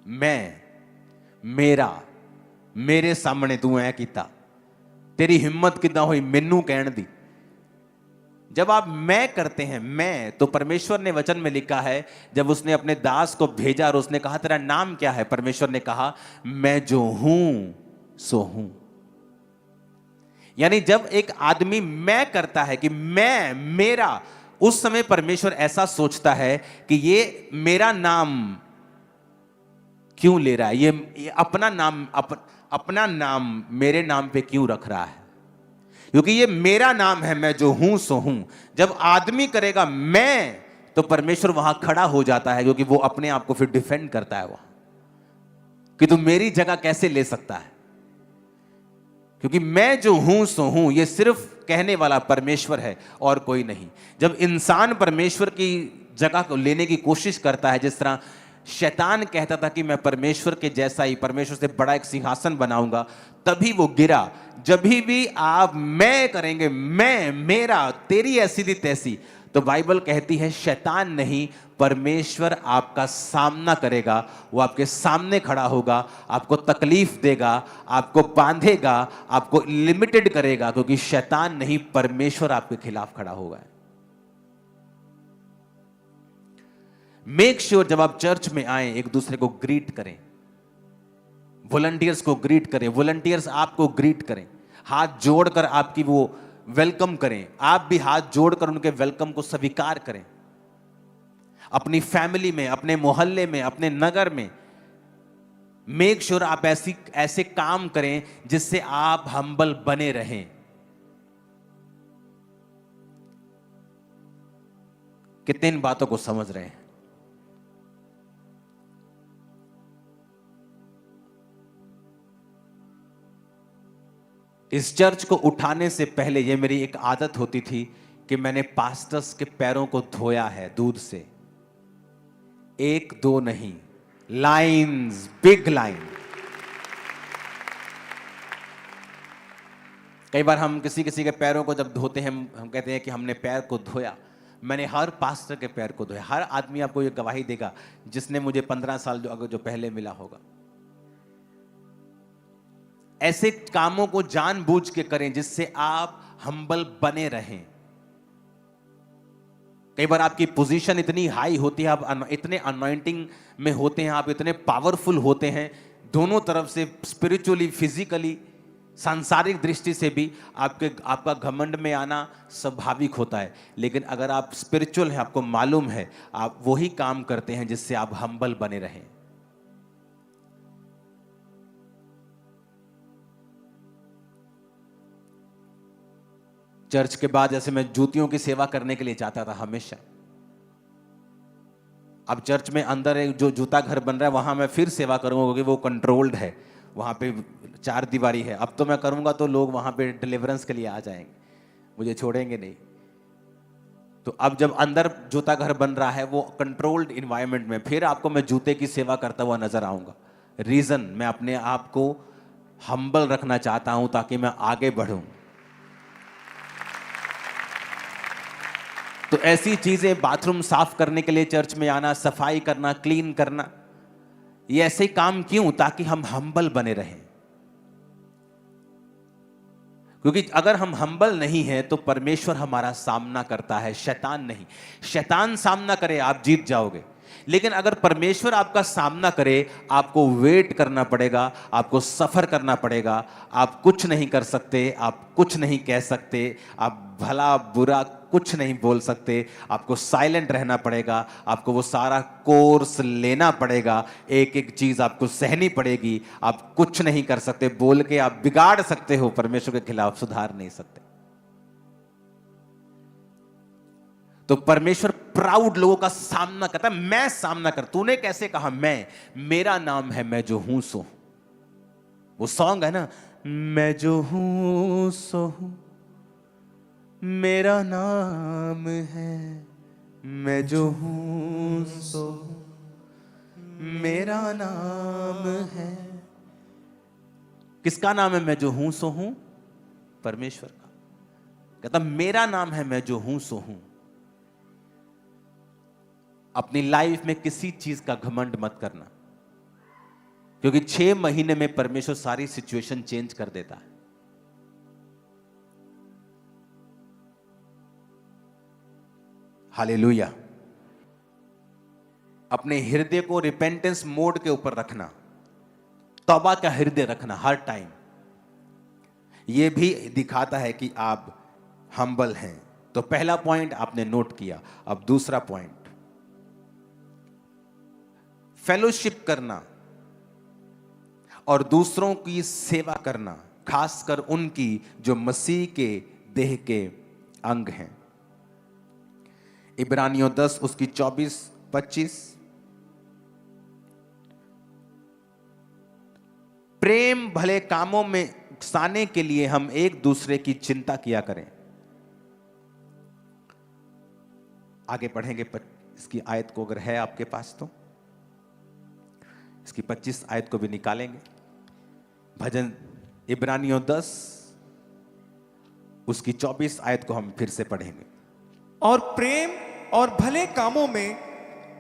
मैं, मेरा, मेरे सामने तू ऐ कीता, तेरी हिम्मत कितना हुई मैनू कहण दी। जब आप मैं करते हैं, मैं, तो परमेश्वर ने वचन में लिखा है जब उसने अपने दास को भेजा और उसने कहा तेरा नाम क्या है, परमेश्वर ने कहा मैं जो हूं सो हूं। यानी जब एक आदमी मैं करता है कि मैं, मेरा, उस समय परमेश्वर ऐसा सोचता है कि ये मेरा नाम क्यों ले रहा है, ये अपना नाम अपना नाम मेरे नाम पे क्यों रख रहा है, क्योंकि ये मेरा नाम है, मैं जो हूं सो हूं। जब आदमी करेगा मैं, तो परमेश्वर वहां खड़ा हो जाता है, क्योंकि वो अपने आप को फिर डिफेंड करता है वहां कि तू मेरी जगह कैसे ले सकता है, क्योंकि मैं जो हूं सो हूं ये सिर्फ कहने वाला परमेश्वर है और कोई नहीं। जब इंसान परमेश्वर की जगह को लेने की कोशिश करता है, जिस तरह शैतान कहता था कि मैं परमेश्वर के जैसा ही, परमेश्वर से बड़ा एक सिंहासन बनाऊंगा, तभी वो गिरा। जब भी आप मैं करेंगे, मैं, मेरा, तेरी ऐसी थी तैसी, तो बाइबल कहती है शैतान नहीं, परमेश्वर आपका सामना करेगा। वो आपके सामने खड़ा होगा, आपको तकलीफ देगा, आपको बांधेगा, आपको लिमिटेड करेगा, क्योंकि शैतान नहीं, परमेश्वर आपके खिलाफ खड़ा होगा। मेक श्योर जब आप चर्च में आए एक दूसरे को ग्रीट करें, वॉलंटियर्स को ग्रीट करें, वॉलंटियर्स आपको ग्रीट करें, हाथ जोड़कर आपकी वो वेलकम करें, आप भी हाथ जोड़कर उनके वेलकम को स्वीकार करें। अपनी फैमिली में, अपने मोहल्ले में, अपने नगर में मेक श्योर आप ऐसे काम करें जिससे आप हम्बल बने रहें। कितने इन बातों को समझ रहे हैं? इस चर्च को उठाने से पहले यह मेरी एक आदत होती थी कि मैंने पास्टर्स के पैरों को धोया है दूध से। एक दो नहीं, लाइन्स, बिग लाइन। कई बार हम किसी के पैरों को जब धोते हैं, हम कहते हैं कि हमने पैर को धोया। मैंने हर पास्टर के पैर को धोया। हर आदमी आपको यह गवाही देगा जिसने मुझे 15 साल जो पहले मिला होगा। ऐसे कामों को जानबूझ के करें जिससे आप हम्बल बने रहें। कई बार आपकी पोजीशन इतनी हाई होती है, आप इतने अनॉइंटिंग में होते हैं, आप इतने पावरफुल होते हैं, दोनों तरफ से, स्पिरिचुअली, फिजिकली, सांसारिक दृष्टि से भी आपका घमंड में आना स्वाभाविक होता है। लेकिन अगर आप स्पिरिचुअल हैं, आपको मालूम है, आप वही काम करते हैं जिससे आप हम्बल बने रहें। चर्च के बाद जैसे मैं जूतियों की सेवा करने के लिए जाता था हमेशा। अब चर्च में अंदर एक जो जूता घर बन रहा है वहां मैं फिर सेवा करूंगा, क्योंकि वो कंट्रोल्ड है, वहां पे 4 दीवारी है। अब तो मैं करूंगा तो लोग वहां पे डिलीवरेंस के लिए आ जाएंगे, मुझे छोड़ेंगे नहीं। तो अब जब अंदर जूता घर बन रहा है वो कंट्रोल्ड इन्वायरमेंट में, फिर आपको मैं जूते की सेवा करता हुआ नजर आऊंगा। रीजन, मैं अपने आप को हम्बल रखना चाहता हूं ताकि मैं आगे बढ़ूं। तो ऐसी चीजें, बाथरूम साफ करने के लिए चर्च में आना, सफाई करना, क्लीन करना, ये ऐसे काम क्यों? ताकि हम हम्बल बने रहें। क्योंकि अगर हम हम्बल नहीं हैं तो परमेश्वर हमारा सामना करता है, शैतान नहीं। शैतान सामना करे आप जीत जाओगे, लेकिन अगर परमेश्वर आपका सामना करे आपको वेट करना पड़ेगा, आपको सफर करना पड़ेगा। आप कुछ नहीं कर सकते, आप कुछ नहीं कह सकते, आप भला बुरा कुछ नहीं बोल सकते, आपको साइलेंट रहना पड़ेगा, आपको वो सारा कोर्स लेना पड़ेगा, एक एक चीज आपको सहनी पड़ेगी। आप कुछ नहीं कर सकते, बोल के आप बिगाड़ सकते हो, परमेश्वर के खिलाफ सुधार नहीं सकते। तो परमेश्वर प्राउड लोगों का सामना करता है। मैं सामना कर, तूने कैसे कहा मैं, मेरा नाम है मैं जो हूं सो। वो सॉन्ग है ना, मैं जो हूं सो हूं, मेरा नाम है मैं जो हूं सो हूं, मेरा नाम है। किसका नाम है मैं जो हूं सो हूं? परमेश्वर का। कहता मेरा नाम है मैं जो हूं सो हूं। अपनी लाइफ में किसी चीज का घमंड मत करना, क्योंकि 6 महीने में परमेश्वर सारी सिचुएशन चेंज कर देता है। हालेलुया। अपने हृदय को रिपेंटेंस मोड के ऊपर रखना, तौबा का हृदय रखना हर टाइम। यह भी दिखाता है कि आप हम्बल हैं। तो पहला पॉइंट आपने नोट किया। अब दूसरा पॉइंट, फेलोशिप करना और दूसरों की सेवा करना, खासकर उनकी जो मसीह के देह के अंग हैं। इब्रानियों 10 उसकी 24-25। प्रेम भले कामों में उकसाने के लिए हम एक दूसरे की चिंता किया करें। आगे पढ़ेंगे इसकी आयत को, अगर है आपके पास तो इसकी 25 आयत को भी निकालेंगे। भजन इब्रानियों 10 उसकी 24 आयत को हम फिर से पढ़ेंगे। और प्रेम और भले कामों में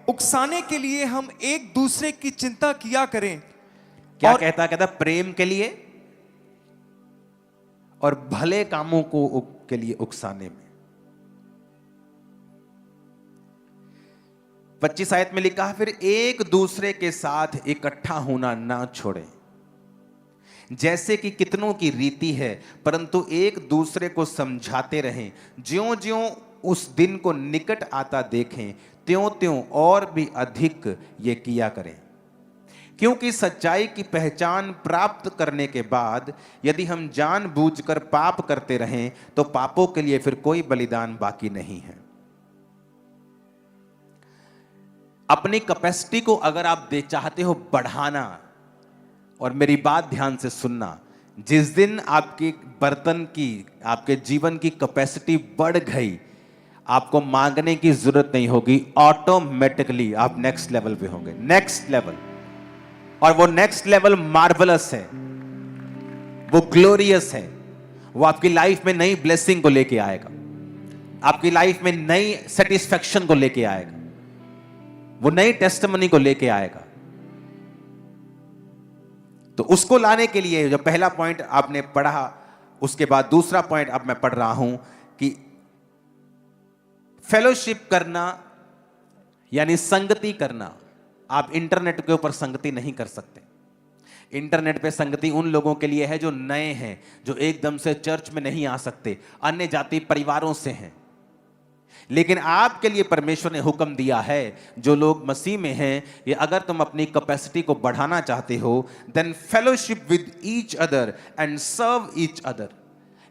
उकसाने के लिए हम एक दूसरे की चिंता किया करें। क्या कहता प्रेम के लिए और भले कामों को के लिए उकसाने में। 25 आयत में लिखा है, फिर एक दूसरे के साथ इकट्ठा होना ना छोड़ें, जैसे कि कितनों की रीति है, परंतु एक दूसरे को समझाते रहें। ज्यों-ज्यों उस दिन को निकट आता देखें, त्यों-त्यों और भी अधिक ये किया करें। क्योंकि सच्चाई की पहचान प्राप्त करने के बाद यदि हम जानबूझकर पाप करते रहें, तो पापों के लिए फिर कोई बलिदान बाकी नहीं है। अपनी कैपेसिटी को अगर आप चाहते हो बढ़ाना, और मेरी बात ध्यान से सुनना, जिस दिन आपके बर्तन की, आपके जीवन की कैपेसिटी बढ़ गई, आपको मांगने की जरूरत नहीं होगी, ऑटोमेटिकली आप नेक्स्ट लेवल पे होंगे। नेक्स्ट लेवल, और वो नेक्स्ट लेवल मार्वलस है, वो ग्लोरियस है। वो आपकी लाइफ में नई ब्लेसिंग को लेके आएगा, आपकी लाइफ में नई सेटिस्फैक्शन को लेके आएगा, वो नई टेस्टिमनी को लेके आएगा। तो उसको लाने के लिए जो पहला पॉइंट आपने पढ़ा, उसके बाद दूसरा पॉइंट अब मैं पढ़ रहा हूं कि फेलोशिप करना यानी संगति करना। आप इंटरनेट के ऊपर संगति नहीं कर सकते। इंटरनेट पे संगति उन लोगों के लिए है जो नए हैं, जो एकदम से चर्च में नहीं आ सकते, अन्य जाति परिवारों से हैं। लेकिन आपके लिए परमेश्वर ने हुक्म दिया है, जो लोग मसीह में हैं, कि अगर तुम अपनी कैपेसिटी को बढ़ाना चाहते हो, then fellowship with each other and serve each other,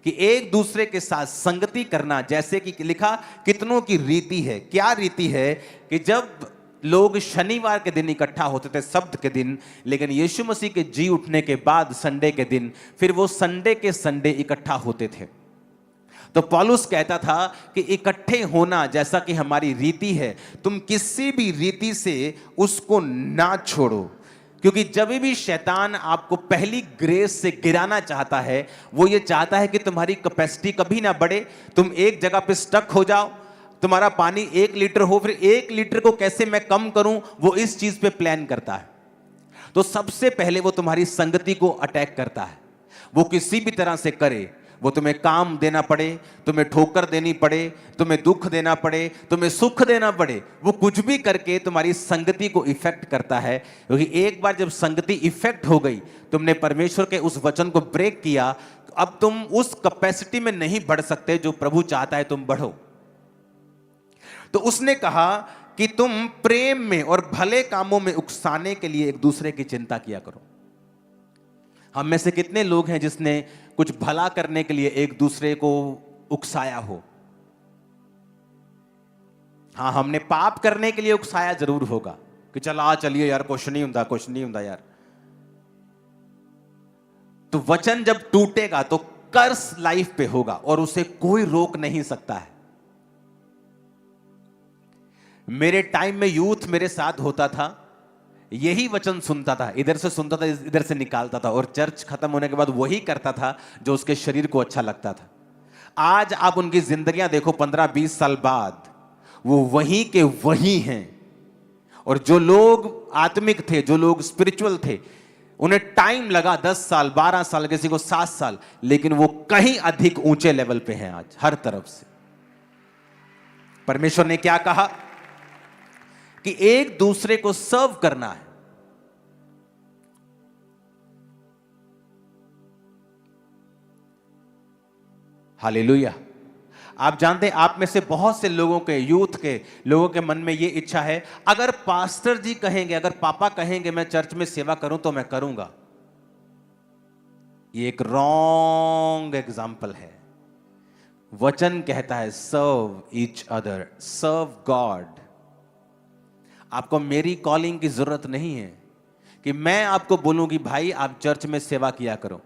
कि एक दूसरे के साथ संगति करना। जैसे कि लिखा, कितनों की रीति है। क्या रीति है? कि जब लोग शनिवार के दिन इकट्ठा होते थे, शब्द के दिन, लेकिन यीशु मसीह के जी उठने के बाद संडे के दिन, फिर वो संडे के संडे इकट्ठा होते थे। तो पौलुस कहता था कि इकट्ठे होना जैसा कि हमारी रीति है, तुम किसी भी रीति से उसको ना छोड़ो। क्योंकि जब भी शैतान आपको पहली ग्रेस से गिराना चाहता है, वो ये चाहता है कि तुम्हारी कैपेसिटी कभी ना बढ़े, तुम एक जगह पे स्टक हो जाओ। तुम्हारा पानी 1 लीटर हो, फिर 1 लीटर को कैसे मैं कम करूं, वो इस चीज पे प्लान करता है। तो सबसे पहले वो तुम्हारी संगति को अटैक करता है। वो किसी भी तरह से करे, वो तुम्हें काम देना पड़े, तुम्हें ठोकर देनी पड़े, तुम्हें दुख देना पड़े, तुम्हें सुख देना पड़े, वो कुछ भी करके तुम्हारी संगति को इफेक्ट करता है। क्योंकि एक बार जब संगति इफेक्ट हो गई, तुमने परमेश्वर के उस वचन को ब्रेक किया, तो अब तुम उस कैपेसिटी में नहीं बढ़ सकते जो प्रभु चाहता है तुम बढ़ो। तो उसने कहा कि तुम प्रेम में और भले कामों में उकसाने के लिए एक दूसरे की चिंता किया करो। हम में से कितने लोग हैं जिसने कुछ भला करने के लिए एक दूसरे को उकसाया हो? हाँ, हमने पाप करने के लिए उकसाया जरूर होगा कि चलिए यार, कुछ नहीं होता यार। तो वचन जब टूटेगा तो कर्स लाइफ पे होगा और उसे कोई रोक नहीं सकता है। मेरे टाइम में यूथ मेरे साथ होता था, यही वचन सुनता था, इधर से सुनता था, इधर से निकालता था, और चर्च खत्म होने के बाद वही करता था जो उसके शरीर को अच्छा लगता था। आज आप उनकी जिंदगियां देखो, 15-20 साल बाद वो वही के वही हैं। और जो लोग आत्मिक थे, जो लोग स्पिरिचुअल थे, उन्हें टाइम लगा 10 साल, 12 साल, किसी को 7 साल, लेकिन वो कहीं अधिक ऊंचे लेवल पे हैं आज हर तरफ से। परमेश्वर ने क्या कहा कि एक दूसरे को सर्व करना है। हालेलुया। आप जानते हैं, आप में से बहुत से लोगों के, यूथ के लोगों के मन में यह इच्छा है, अगर पास्टर जी कहेंगे, अगर पापा कहेंगे मैं चर्च में सेवा करूं तो मैं करूंगा। ये एक रॉन्ग एग्जाम्पल है। वचन कहता है सर्व ईच अदर, सर्व गॉड। आपको मेरी कॉलिंग की जरूरत नहीं है कि मैं आपको बोलूं कि भाई आप चर्च में सेवा किया करो।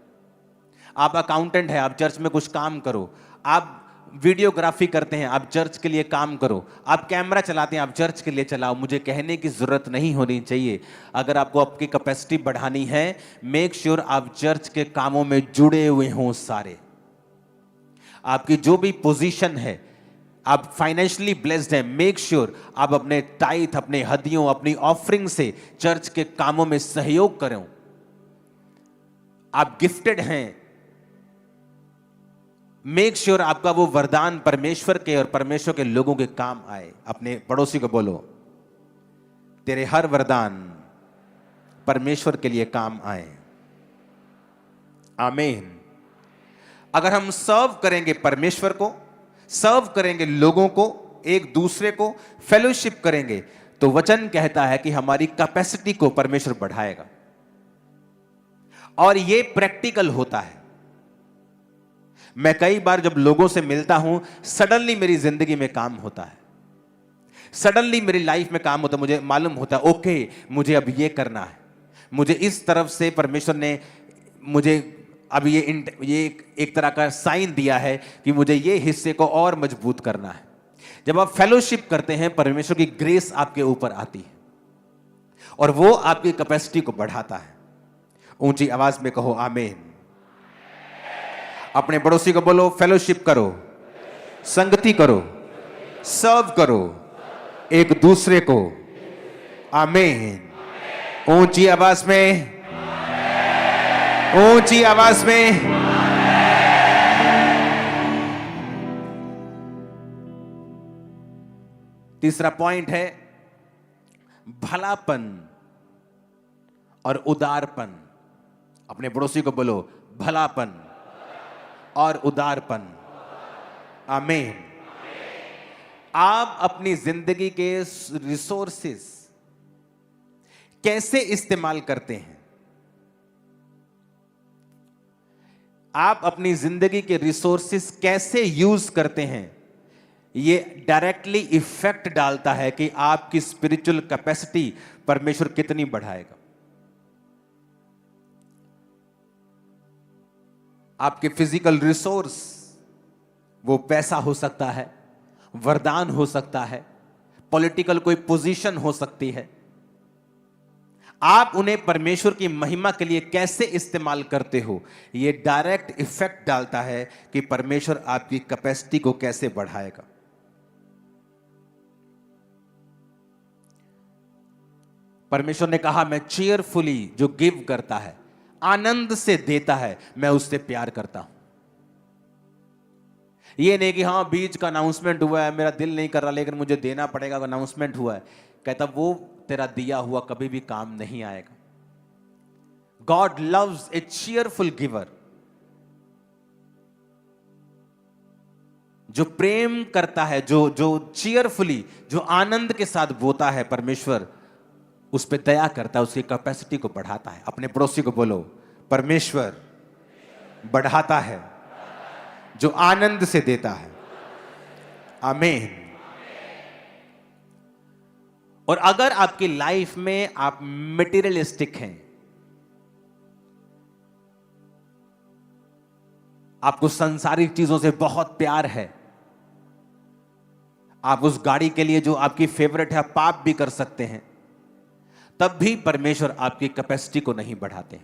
आप अकाउंटेंट है, आप चर्च में कुछ काम करो। आप वीडियोग्राफी करते हैं, आप चर्च के लिए काम करो। आप कैमरा चलाते हैं, आप चर्च के लिए चलाओ। मुझे कहने की जरूरत नहीं होनी चाहिए। अगर आपको आपकी कैपेसिटी बढ़ानी है, मेक श्योर आप चर्च के कामों में जुड़े हुए हों सारे। आपकी जो भी पोजीशन है, आप फाइनेंशियली ब्लेस्ड हैं, मेक श्योर आप अपने टाइथ, अपने हदियों, अपनी ऑफरिंग से चर्च के कामों में सहयोग करें। आप गिफ्टेड हैं, मेक श्योर आपका वो वरदान परमेश्वर के और परमेश्वर के लोगों के काम आए। अपने पड़ोसी को बोलो, तेरे हर वरदान परमेश्वर के लिए काम आए। आमीन। अगर हम सर्व करेंगे परमेश्वर को, सर्व करेंगे लोगों को, एक दूसरे को फेलोशिप करेंगे, तो वचन कहता है कि हमारी कैपेसिटी को परमेश्वर बढ़ाएगा। और यह प्रैक्टिकल होता है। मैं कई बार जब लोगों से मिलता हूं, सडनली मेरी जिंदगी में काम होता है, सडनली मेरी लाइफ में काम होता है। मुझे मालूम होता है, ओके मुझे अब ये करना है, मुझे इस तरफ से परमेश्वर ने मुझे अब ये एक तरह का साइन दिया है कि मुझे ये हिस्से को और मजबूत करना है। जब आप फेलोशिप करते हैं, परमेश्वर की ग्रेस आपके ऊपर आती है और वो आपकी कैपेसिटी को बढ़ाता है। ऊंची आवाज में कहो आमीन। अपने पड़ोसी को बोलो, फेलोशिप करो, संगति करो, सर्व करो एक दूसरे को। आमीन। ऊंची आवाज में, ऊंची आवाज में। तीसरा पॉइंट है भलापन और उदारपन। अपने पड़ोसी को बोलो, भलापन और उदारपन। आमीन। आप अपनी जिंदगी के रिसोर्सेस कैसे इस्तेमाल करते हैं? आप अपनी जिंदगी के रिसोर्सेस कैसे यूज करते हैं? यह डायरेक्टली इफेक्ट डालता है कि आपकी स्पिरिचुअल कैपेसिटी परमेश्वर कितनी बढ़ाएगा। आपके फिजिकल रिसोर्स, वो पैसा हो सकता है, वरदान हो सकता है, पॉलिटिकल कोई पोजीशन हो सकती है। आप उन्हें परमेश्वर की महिमा के लिए कैसे इस्तेमाल करते हो, यह डायरेक्ट इफेक्ट डालता है कि परमेश्वर आपकी कैपेसिटी को कैसे बढ़ाएगा। परमेश्वर ने कहा, मैं चीयरफुली जो गिव करता है, आनंद से देता है, मैं उससे प्यार करता हूं। यह नहीं कि हाँ बीच का अनाउंसमेंट हुआ है, मेरा दिल नहीं कर रहा लेकिन मुझे देना पड़ेगा, अनाउंसमेंट हुआ है। कहता वो तेरा दिया हुआ कभी भी काम नहीं आएगा। गॉड लव्स ए चीयरफुल गिवर। जो प्रेम करता है, जो चीयरफुली, जो आनंद के साथ बोता है, परमेश्वर उस पर दया करता है, उसकी कैपेसिटी को बढ़ाता है। अपने पड़ोसी को बोलो, परमेश्वर बढ़ाता है जो आनंद से देता है। आमीन। और अगर आपकी लाइफ में आप मटेरियलिस्टिक हैं, आपको संसारिक चीजों से बहुत प्यार है, आप उस गाड़ी के लिए जो आपकी फेवरेट है पाप भी कर सकते हैं, तब भी परमेश्वर आपकी कैपेसिटी को नहीं बढ़ाते।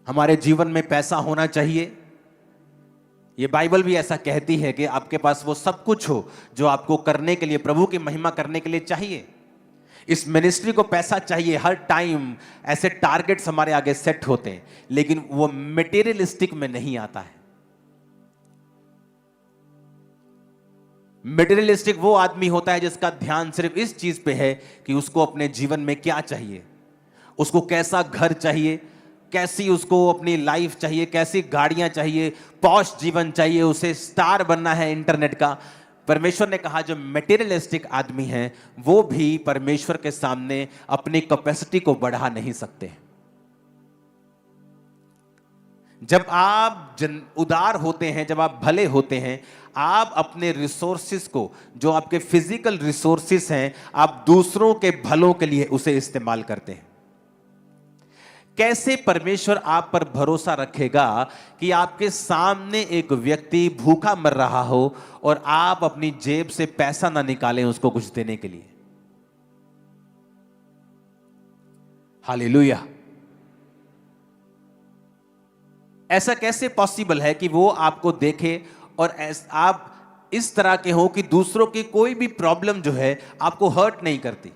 हमारे जीवन में पैसा होना चाहिए, ये बाइबल भी ऐसा कहती है कि आपके पास वो सब कुछ हो जो आपको करने के लिए, प्रभु की महिमा करने के लिए चाहिए। इस मिनिस्ट्री को पैसा चाहिए हर टाइम, ऐसे टारगेट्स हमारे आगे सेट होते हैं, लेकिन वो मटेरियलिस्टिक में नहीं आता है। मटेरियलिस्टिक वो आदमी होता है जिसका ध्यान सिर्फ इस चीज पे है कि उसको अपने जीवन में क्या चाहिए, उसको कैसा घर चाहिए, कैसी उसको अपनी लाइफ चाहिए, कैसी गाड़ियां चाहिए, पॉश जीवन चाहिए, उसे स्टार बनना है इंटरनेट का। परमेश्वर ने कहा जो मटेरियलिस्टिक आदमी हैं वो भी परमेश्वर के सामने अपनी कैपेसिटी को बढ़ा नहीं सकते। जब आप उदार होते हैं, जब आप भले होते हैं, आप अपने रिसोर्सेस को, जो आपके फिजिकल रिसोर्सेस हैं, आप दूसरों के भलों के लिए उसे इस्तेमाल करते हैं। कैसे परमेश्वर आप पर भरोसा रखेगा कि आपके सामने एक व्यक्ति भूखा मर रहा हो और आप अपनी जेब से पैसा ना निकालें उसको कुछ देने के लिए? हालेलुया। ऐसा कैसे पॉसिबल है कि वो आपको देखे और आप इस तरह के हो कि दूसरों की कोई भी प्रॉब्लम जो है आपको हर्ट नहीं करती,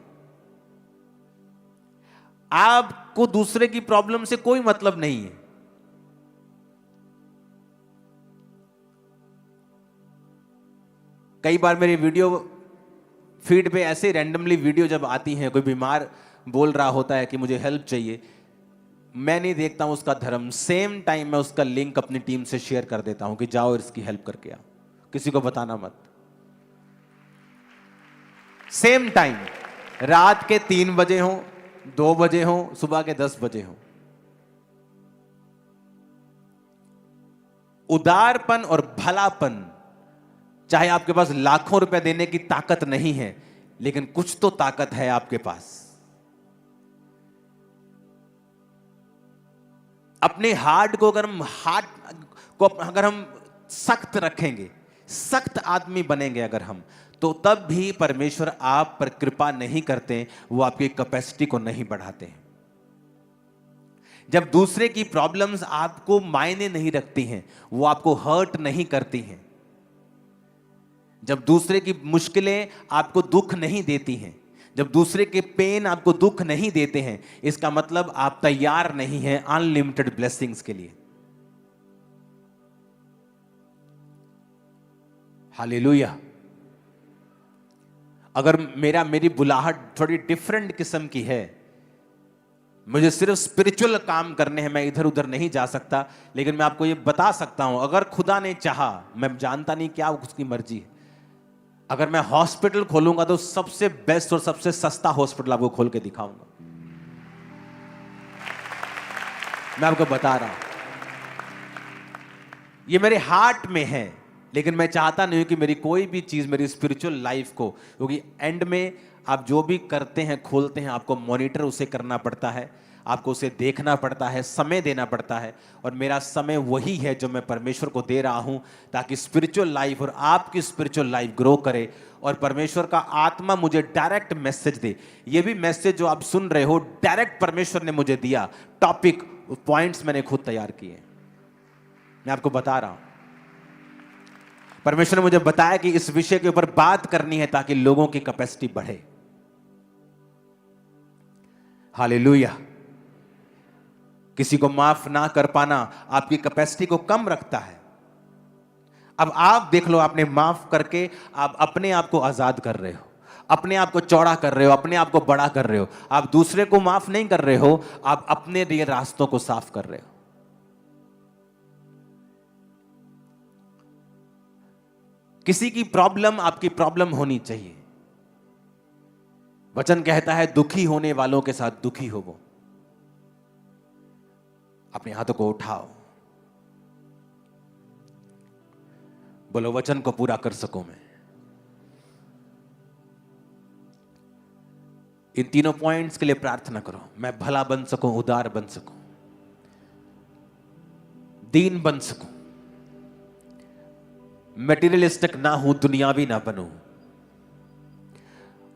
आपको दूसरे की प्रॉब्लम से कोई मतलब नहीं है। कई बार मेरी वीडियो फीड पे ऐसे रैंडमली वीडियो जब आती हैं, कोई बीमार बोल रहा होता है कि मुझे हेल्प चाहिए, मैं नहीं देखता हूं उसका धर्म, सेम टाइम मैं उसका लिंक अपनी टीम से शेयर कर देता हूं कि जाओ इसकी हेल्प करके आओ, किसी को बताना मत। सेम टाइम, रात के 3 बजे हो, 2 बजे हो, सुबह के 10 बजे हो। उदारपन और भलापन, चाहे आपके पास लाखों रुपए देने की ताकत नहीं है, लेकिन कुछ तो ताकत है आपके पास। अपने हार्ट को अगर हम सख्त रखेंगे, सख्त आदमी बनेंगे अगर हम, तो तब भी परमेश्वर आप पर कृपा नहीं करते, वो आपकी कैपेसिटी को नहीं बढ़ाते। जब दूसरे की प्रॉब्लम्स आपको मायने नहीं रखती हैं, वो आपको हर्ट नहीं करती हैं, जब दूसरे की मुश्किलें आपको दुख नहीं देती हैं, जब दूसरे के पेन आपको दुख नहीं देते हैं, इसका मतलब आप तैयार नहीं हैं अनलिमिटेड ब्लेसिंग्स के लिए। हालेलुया। अगर मेरी बुलाहट थोड़ी डिफरेंट किस्म की है, मुझे सिर्फ स्पिरिचुअल काम करने हैं, मैं इधर उधर नहीं जा सकता, लेकिन मैं आपको ये बता सकता हूं, अगर खुदा ने चाहा, मैं जानता नहीं क्या उसकी मर्जी है, अगर मैं हॉस्पिटल खोलूंगा तो सबसे बेस्ट और सबसे सस्ता हॉस्पिटल आपको खोल के दिखाऊंगा। मैं आपको बता रहा हूं, ये मेरे हार्ट में है, लेकिन मैं चाहता नहीं हूं कि मेरी कोई भी चीज मेरी स्पिरिचुअल लाइफ को, क्योंकि एंड में आप जो भी करते हैं, खोलते हैं, आपको मॉनिटर उसे करना पड़ता है, आपको उसे देखना पड़ता है, समय देना पड़ता है, और मेरा समय वही है जो मैं परमेश्वर को दे रहा हूं, ताकि स्पिरिचुअल लाइफ और आपकी स्पिरिचुअल लाइफ ग्रो करे और परमेश्वर का आत्मा मुझे डायरेक्ट मैसेज दे। ये भी मैसेज जो आप सुन रहे हो, डायरेक्ट परमेश्वर ने मुझे दिया, टॉपिक पॉइंट्स मैंने खुद तैयार किए। मैं आपको बता रहा हूं, परमेश्वर ने मुझे बताया कि इस विषय के ऊपर बात करनी है ताकि लोगों की कैपेसिटी बढ़े। हालेलुया। किसी को माफ ना कर पाना आपकी कैपेसिटी को कम रखता है। अब आप देख लो, आपने माफ करके आप अपने आप को आजाद कर रहे हो, अपने आप को चौड़ा कर रहे हो, अपने आप को बड़ा कर रहे हो। आप दूसरे को माफ नहीं कर रहे हो, आप अपने लिए रास्तों को साफ कर रहे हो। किसी की प्रॉब्लम आपकी प्रॉब्लम होनी चाहिए। वचन कहता है दुखी होने वालों के साथ दुखी हो वो। अपने हाथों को उठाओ, बोलो वचन को पूरा कर सकूं मैं। इन तीनों पॉइंट्स के लिए प्रार्थना करो, मैं भला बन सकूं, उदार बन सकूं। दीन बन सकूं, मटेरियलिस्टिक ना हूं, दुनियावी ना बनूं,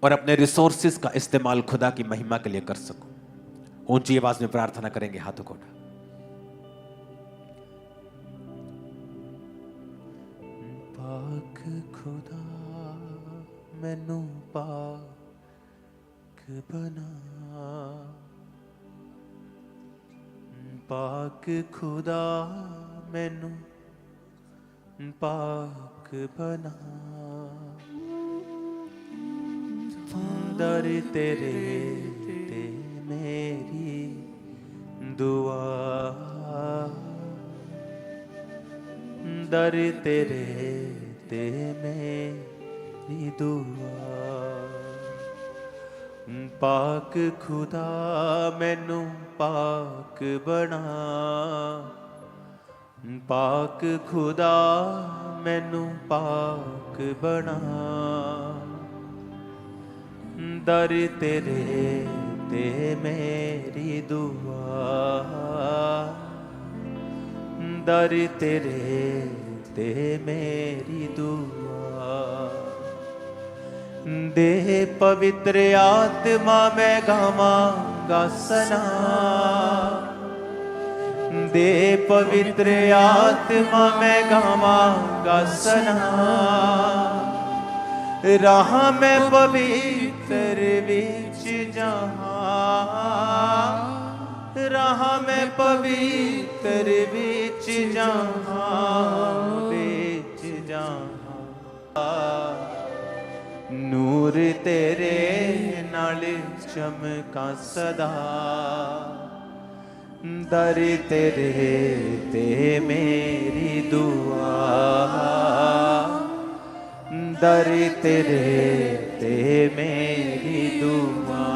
और अपने रिसोर्सेज का इस्तेमाल खुदा की महिमा के लिए कर सकूं। ऊंची आवाज में प्रार्थना करेंगे, हाथों को उठा। पाक खुदा मैनू पाक बना, पाक खुदा मैनू पाक बना, दर तेरे ते मेरी दुआ, दर तेरे ते मेरी दुआ। पाक खुदा मैनू पाक बना, पाक खुदा मैनू पाक बना, दर तेरे ते मेरी दुआ, दर तेरे ते मेरी दुआ। दे पवित्र आत्मा मैं गावांगा सना, दे पवित्र आत्मा मैं गावांगा सना, राह में पवित्र विच जहां, राह में पवित्र विच जहां, विच जहां, नूर तेरे नाल चमका सदा, दर तेरे ते मेरी दुआ, दर तेरे ते मेरी दुआ।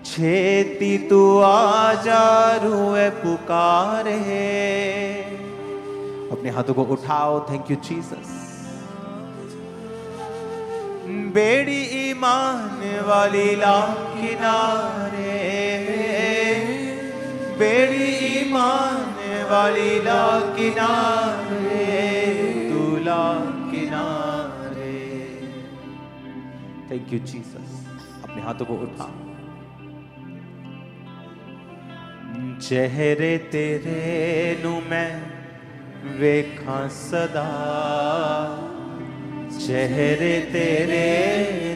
छेती तू आजा रूए पुकारे, अपने हाथों को उठाओ। Thank you Jesus. बेड़ी ईमान वाली ला किनारे, बेड़ी ईमान वाली ला किनारे, तू ला किनारे। Thank you Jesus. अपने हाथों को उठाओ। चेहरे तेरे नू मैं वेखां सदा, चेहरे तेरे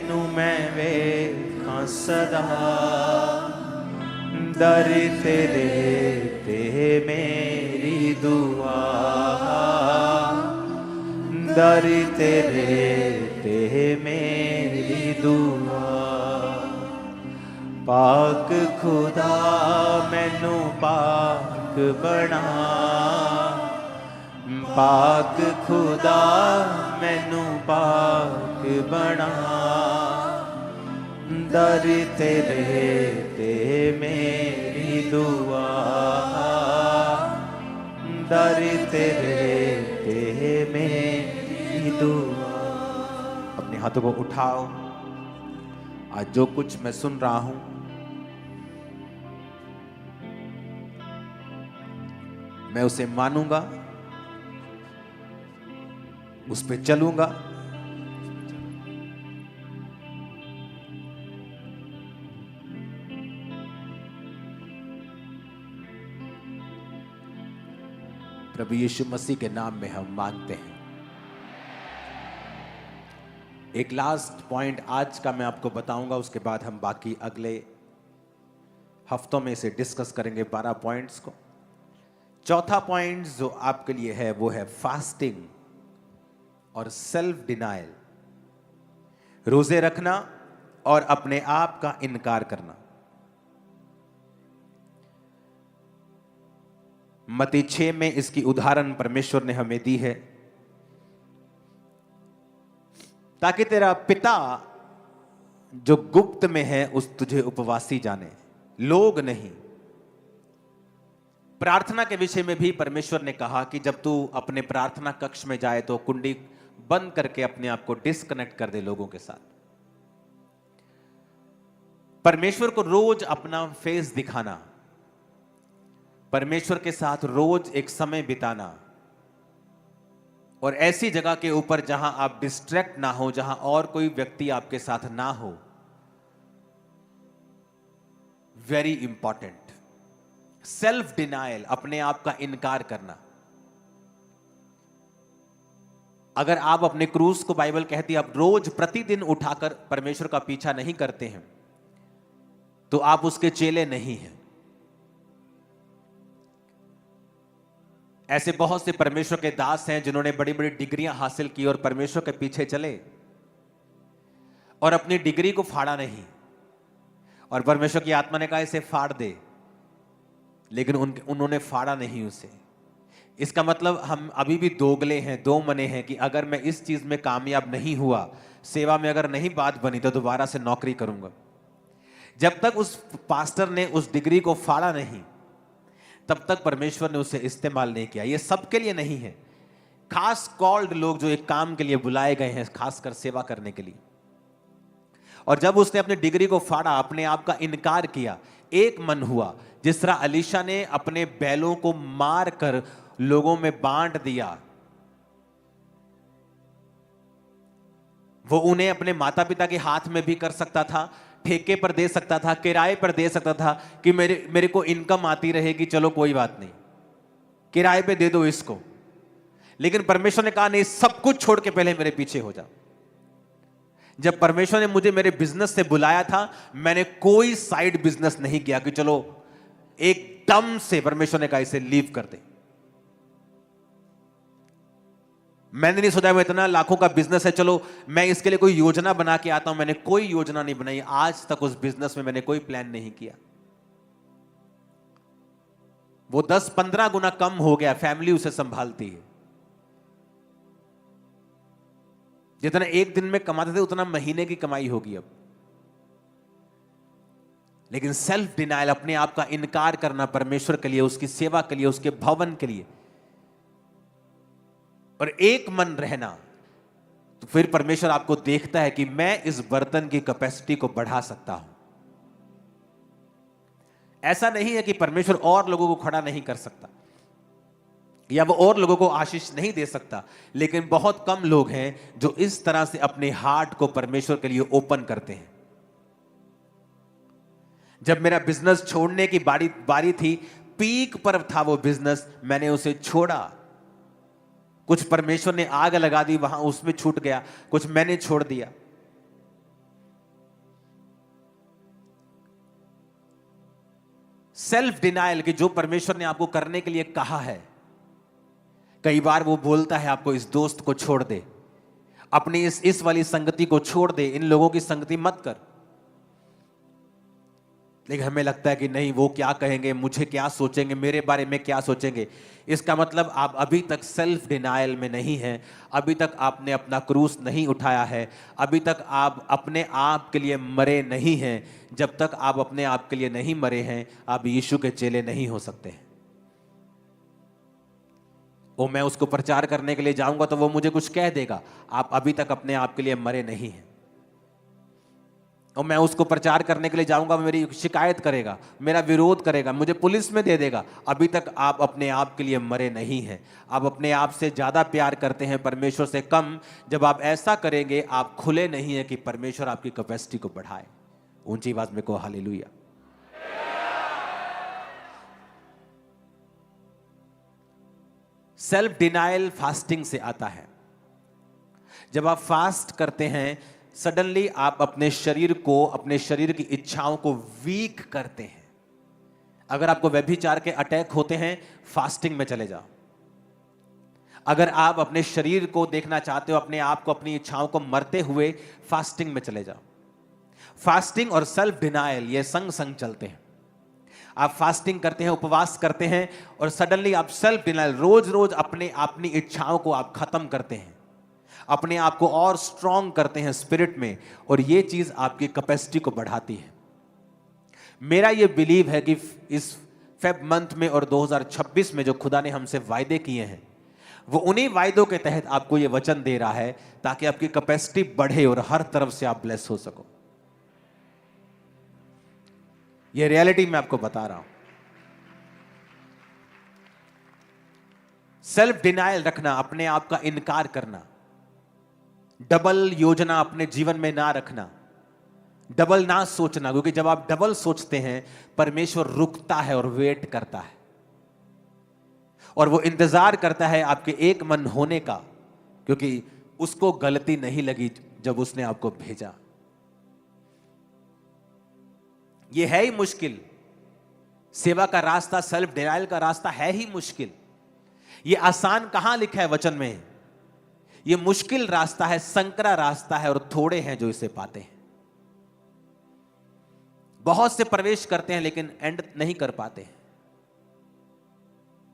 नू मैं वेखां सदा, दर तेरे ते मेरी दुआ, दर तेरे ते मेरी दुआ। पाक खुदा मैनू पाक बना, पाक खुदा मैनू पाक बना, दर तेरे ते मेरी दुआ, दर तेरे ते मेरी दुआ। अपने हाथों को उठाओ। आज जो कुछ मैं सुन रहा हूं, मैं उसे मानूंगा, उस पे चलूंगा, प्रभु यीशु मसीह के नाम में हम मांगते हैं। एक लास्ट पॉइंट आज का मैं आपको बताऊंगा, उसके बाद हम बाकी अगले हफ्तों में इसे डिस्कस करेंगे 12 पॉइंट्स को। चौथा पॉइंट जो आपके लिए है वो है फास्टिंग और सेल्फ डिनायल, रोजे रखना और अपने आप का इनकार करना। मत्ती 6 में इसकी उदाहरण परमेश्वर ने हमें दी है, ताकि तेरा पिता जो गुप्त में है उस तुझे उपवासी जाने, लोग नहीं। प्रार्थना के विषय में भी परमेश्वर ने कहा कि जब तू अपने प्रार्थना कक्ष में जाए तो कुंडी बंद करके अपने आप को डिस्कनेक्ट कर दे लोगों के साथ। परमेश्वर को रोज अपना फेस दिखाना, परमेश्वर के साथ रोज एक समय बिताना और ऐसी जगह के ऊपर जहां आप डिस्ट्रैक्ट ना हो, जहां और कोई व्यक्ति आपके साथ ना हो, वेरी इंपॉर्टेंट। सेल्फ डिनायल, अपने आप का इनकार करना। अगर आप अपने क्रूज को, बाइबल कहती है, आप रोज प्रतिदिन उठाकर परमेश्वर का पीछा नहीं करते हैं तो आप उसके चेले नहीं हैं। ऐसे बहुत से परमेश्वर के दास हैं जिन्होंने बड़ी बड़ी डिग्रियां हासिल की और परमेश्वर के पीछे चले और अपनी डिग्री को फाड़ा नहीं, और परमेश्वर की आत्मा ने कहा इसे फाड़ दे, लेकिन उन्होंने फाड़ा नहीं उसे। इसका मतलब हम अभी भी दोगले हैं, दो मने हैं कि अगर मैं इस चीज में कामयाब नहीं हुआ, सेवा में अगर नहीं बात बनी, तो दोबारा से नौकरी करूंगा। जब तक उस पास्टर ने उस डिग्री को फाड़ा नहीं, तब तक परमेश्वर ने उसे इस्तेमाल नहीं किया। ये सबके लिए नहीं है, खास कॉल्ड लोग जो एक काम के लिए बुलाए गए हैं, खासकर सेवा करने के लिए। और जब उसने अपनी डिग्री को फाड़ा, अपने आप का इनकार किया, एक मन हुआ, जिस तरह अलीशा ने अपने बैलों को मार कर लोगों में बांट दिया, वो उन्हें अपने माता पिता के हाथ में भी कर सकता था, ठेके पर दे सकता था, किराए पर दे सकता था कि मेरे को इनकम आती रहेगी, चलो कोई बात नहीं, किराए पे दे दो इसको। लेकिन परमेश्वर ने कहा नहीं, सब कुछ छोड़ के पहले मेरे पीछे हो जा। जब परमेश्वर ने मुझे मेरे बिजनेस से बुलाया था, मैंने कोई साइड बिजनेस नहीं किया कि चलो एकदम से परमेश्वर ने कहा इसे लीव कर दे। मैंने नहीं सोचा मैं इतना लाखों का बिजनेस है, चलो मैं इसके लिए कोई योजना बना के आता हूं। मैंने कोई योजना नहीं बनाई, आज तक उस बिजनेस में मैंने कोई प्लान नहीं किया। वो 10-15 गुना कम हो गया, फैमिली उसे संभालती है। जितना एक दिन में कमाते थे उतना महीने की कमाई होगी अब। लेकिन सेल्फ डिनायल, अपने आप का इनकार करना परमेश्वर के लिए, उसकी सेवा के लिए, उसके भवन के लिए, और एक मन रहना, तो फिर परमेश्वर आपको देखता है कि मैं इस बर्तन की कैपेसिटी को बढ़ा सकता हूं। ऐसा नहीं है कि परमेश्वर और लोगों को खड़ा नहीं कर सकता या वो और लोगों को आशीष नहीं दे सकता, लेकिन बहुत कम लोग हैं जो इस तरह से अपने हार्ट को परमेश्वर के लिए ओपन करते हैं। जब मेरा बिजनेस छोड़ने की बारी थी, पीक पर था वो बिजनेस, मैंने उसे छोड़ा। कुछ परमेश्वर ने आग लगा दी वहां, उसमें छूट गया, कुछ मैंने छोड़ दिया। सेल्फ डिनायल कि जो परमेश्वर ने आपको करने के लिए कहा है, कई बार वो बोलता है आपको इस दोस्त को छोड़ दे, अपनी इस वाली संगति को छोड़ दे, इन लोगों की संगति मत कर। लेकिन हमें लगता है कि नहीं, वो क्या कहेंगे, मुझे क्या सोचेंगे, मेरे बारे में क्या सोचेंगे। इसका मतलब आप अभी तक सेल्फ डिनायल में नहीं हैं, अभी तक आपने अपना क्रूस नहीं उठाया है, अभी तक आप अपने आप के लिए मरे नहीं हैं। जब तक आप अपने आप के लिए नहीं मरे हैं, आप यीशु के चेले नहीं हो सकते हैं। वो मैं उसको प्रचार करने के लिए जाऊंगा तो वो मुझे कुछ कह देगा, आप अभी तक अपने आप के लिए मरे नहीं हैं। और मैं उसको प्रचार करने के लिए जाऊंगा, मेरी शिकायत करेगा, मेरा विरोध करेगा, मुझे पुलिस में दे देगा, अभी तक आप अपने आप के लिए मरे नहीं हैं। आप अपने आप से ज्यादा प्यार करते हैं, परमेश्वर से कम। जब आप ऐसा करेंगे, आप खुले नहीं है कि परमेश्वर आपकी कैपेसिटी को बढ़ाए। ऊंची आवाज में कहो हालेलुया। सेल्फ डिनायल फास्टिंग से आता है। जब आप फास्ट करते हैं, सडनली आप अपने शरीर को, अपने शरीर की इच्छाओं को वीक करते हैं। अगर आपको व्यभिचार के अटैक होते हैं, फास्टिंग में चले जाओ। अगर आप अपने शरीर को देखना चाहते हो, अपने आप को, अपनी इच्छाओं को मरते हुए, फास्टिंग में चले जाओ। फास्टिंग और सेल्फ डिनायल ये संग संग चलते हैं। आप फास्टिंग करते हैं, उपवास करते हैं, और सडनली आप सेल्फ डिनायल, रोज रोज अपनी इच्छाओं को आप खत्म करते हैं, अपने आप को और स्ट्रांग करते हैं स्पिरिट में, और ये चीज आपकी कैपेसिटी को बढ़ाती है। मेरा ये बिलीव है कि इस फेब मंथ में और 2026 में जो खुदा ने हमसे वायदे किए हैं, वो उन्हीं वायदों के तहत आपको ये वचन दे रहा है ताकि आपकी कैपेसिटी बढ़े और हर तरफ से आप ब्लेस हो सको। ये रियलिटी मैं आपको बता रहा हूं। सेल्फ डिनायल रखना, अपने आप का इनकार करना, डबल योजना अपने जीवन में ना रखना, डबल ना सोचना, क्योंकि जब आप डबल सोचते हैं परमेश्वर रुकता है और वेट करता है और वो इंतजार करता है आपके एक मन होने का, क्योंकि उसको गलती नहीं लगी जब उसने आपको भेजा। ये है ही मुश्किल, सेवा का रास्ता, सेल्फ डिनायल का रास्ता है ही मुश्किल। ये आसान कहां लिखा है वचन में? ये मुश्किल रास्ता है, संकरा रास्ता है, और थोड़े हैं जो इसे पाते हैं। बहुत से प्रवेश करते हैं लेकिन एंड नहीं कर पाते हैं।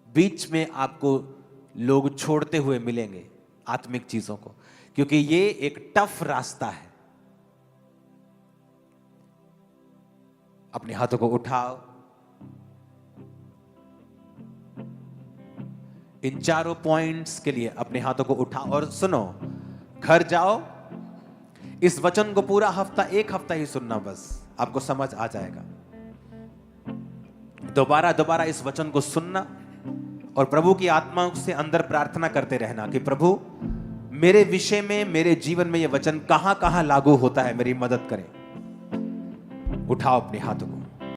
बीच में आपको लोग छोड़ते हुए मिलेंगे आत्मिक चीजों को, क्योंकि ये एक टफ रास्ता है। अपने हाथों को उठाओ, इन चारों पॉइंट्स के लिए अपने हाथों को उठाओ और सुनो। घर जाओ, इस वचन को पूरा हफ्ता, एक हफ्ता ही सुनना, बस आपको समझ आ जाएगा। दोबारा दोबारा इस वचन को सुनना और प्रभु की आत्मा से अंदर प्रार्थना करते रहना कि प्रभु मेरे विषय में, मेरे जीवन में यह वचन कहां कहां लागू होता है, मेरी मदद करें। उठाओ अपने हाथों को।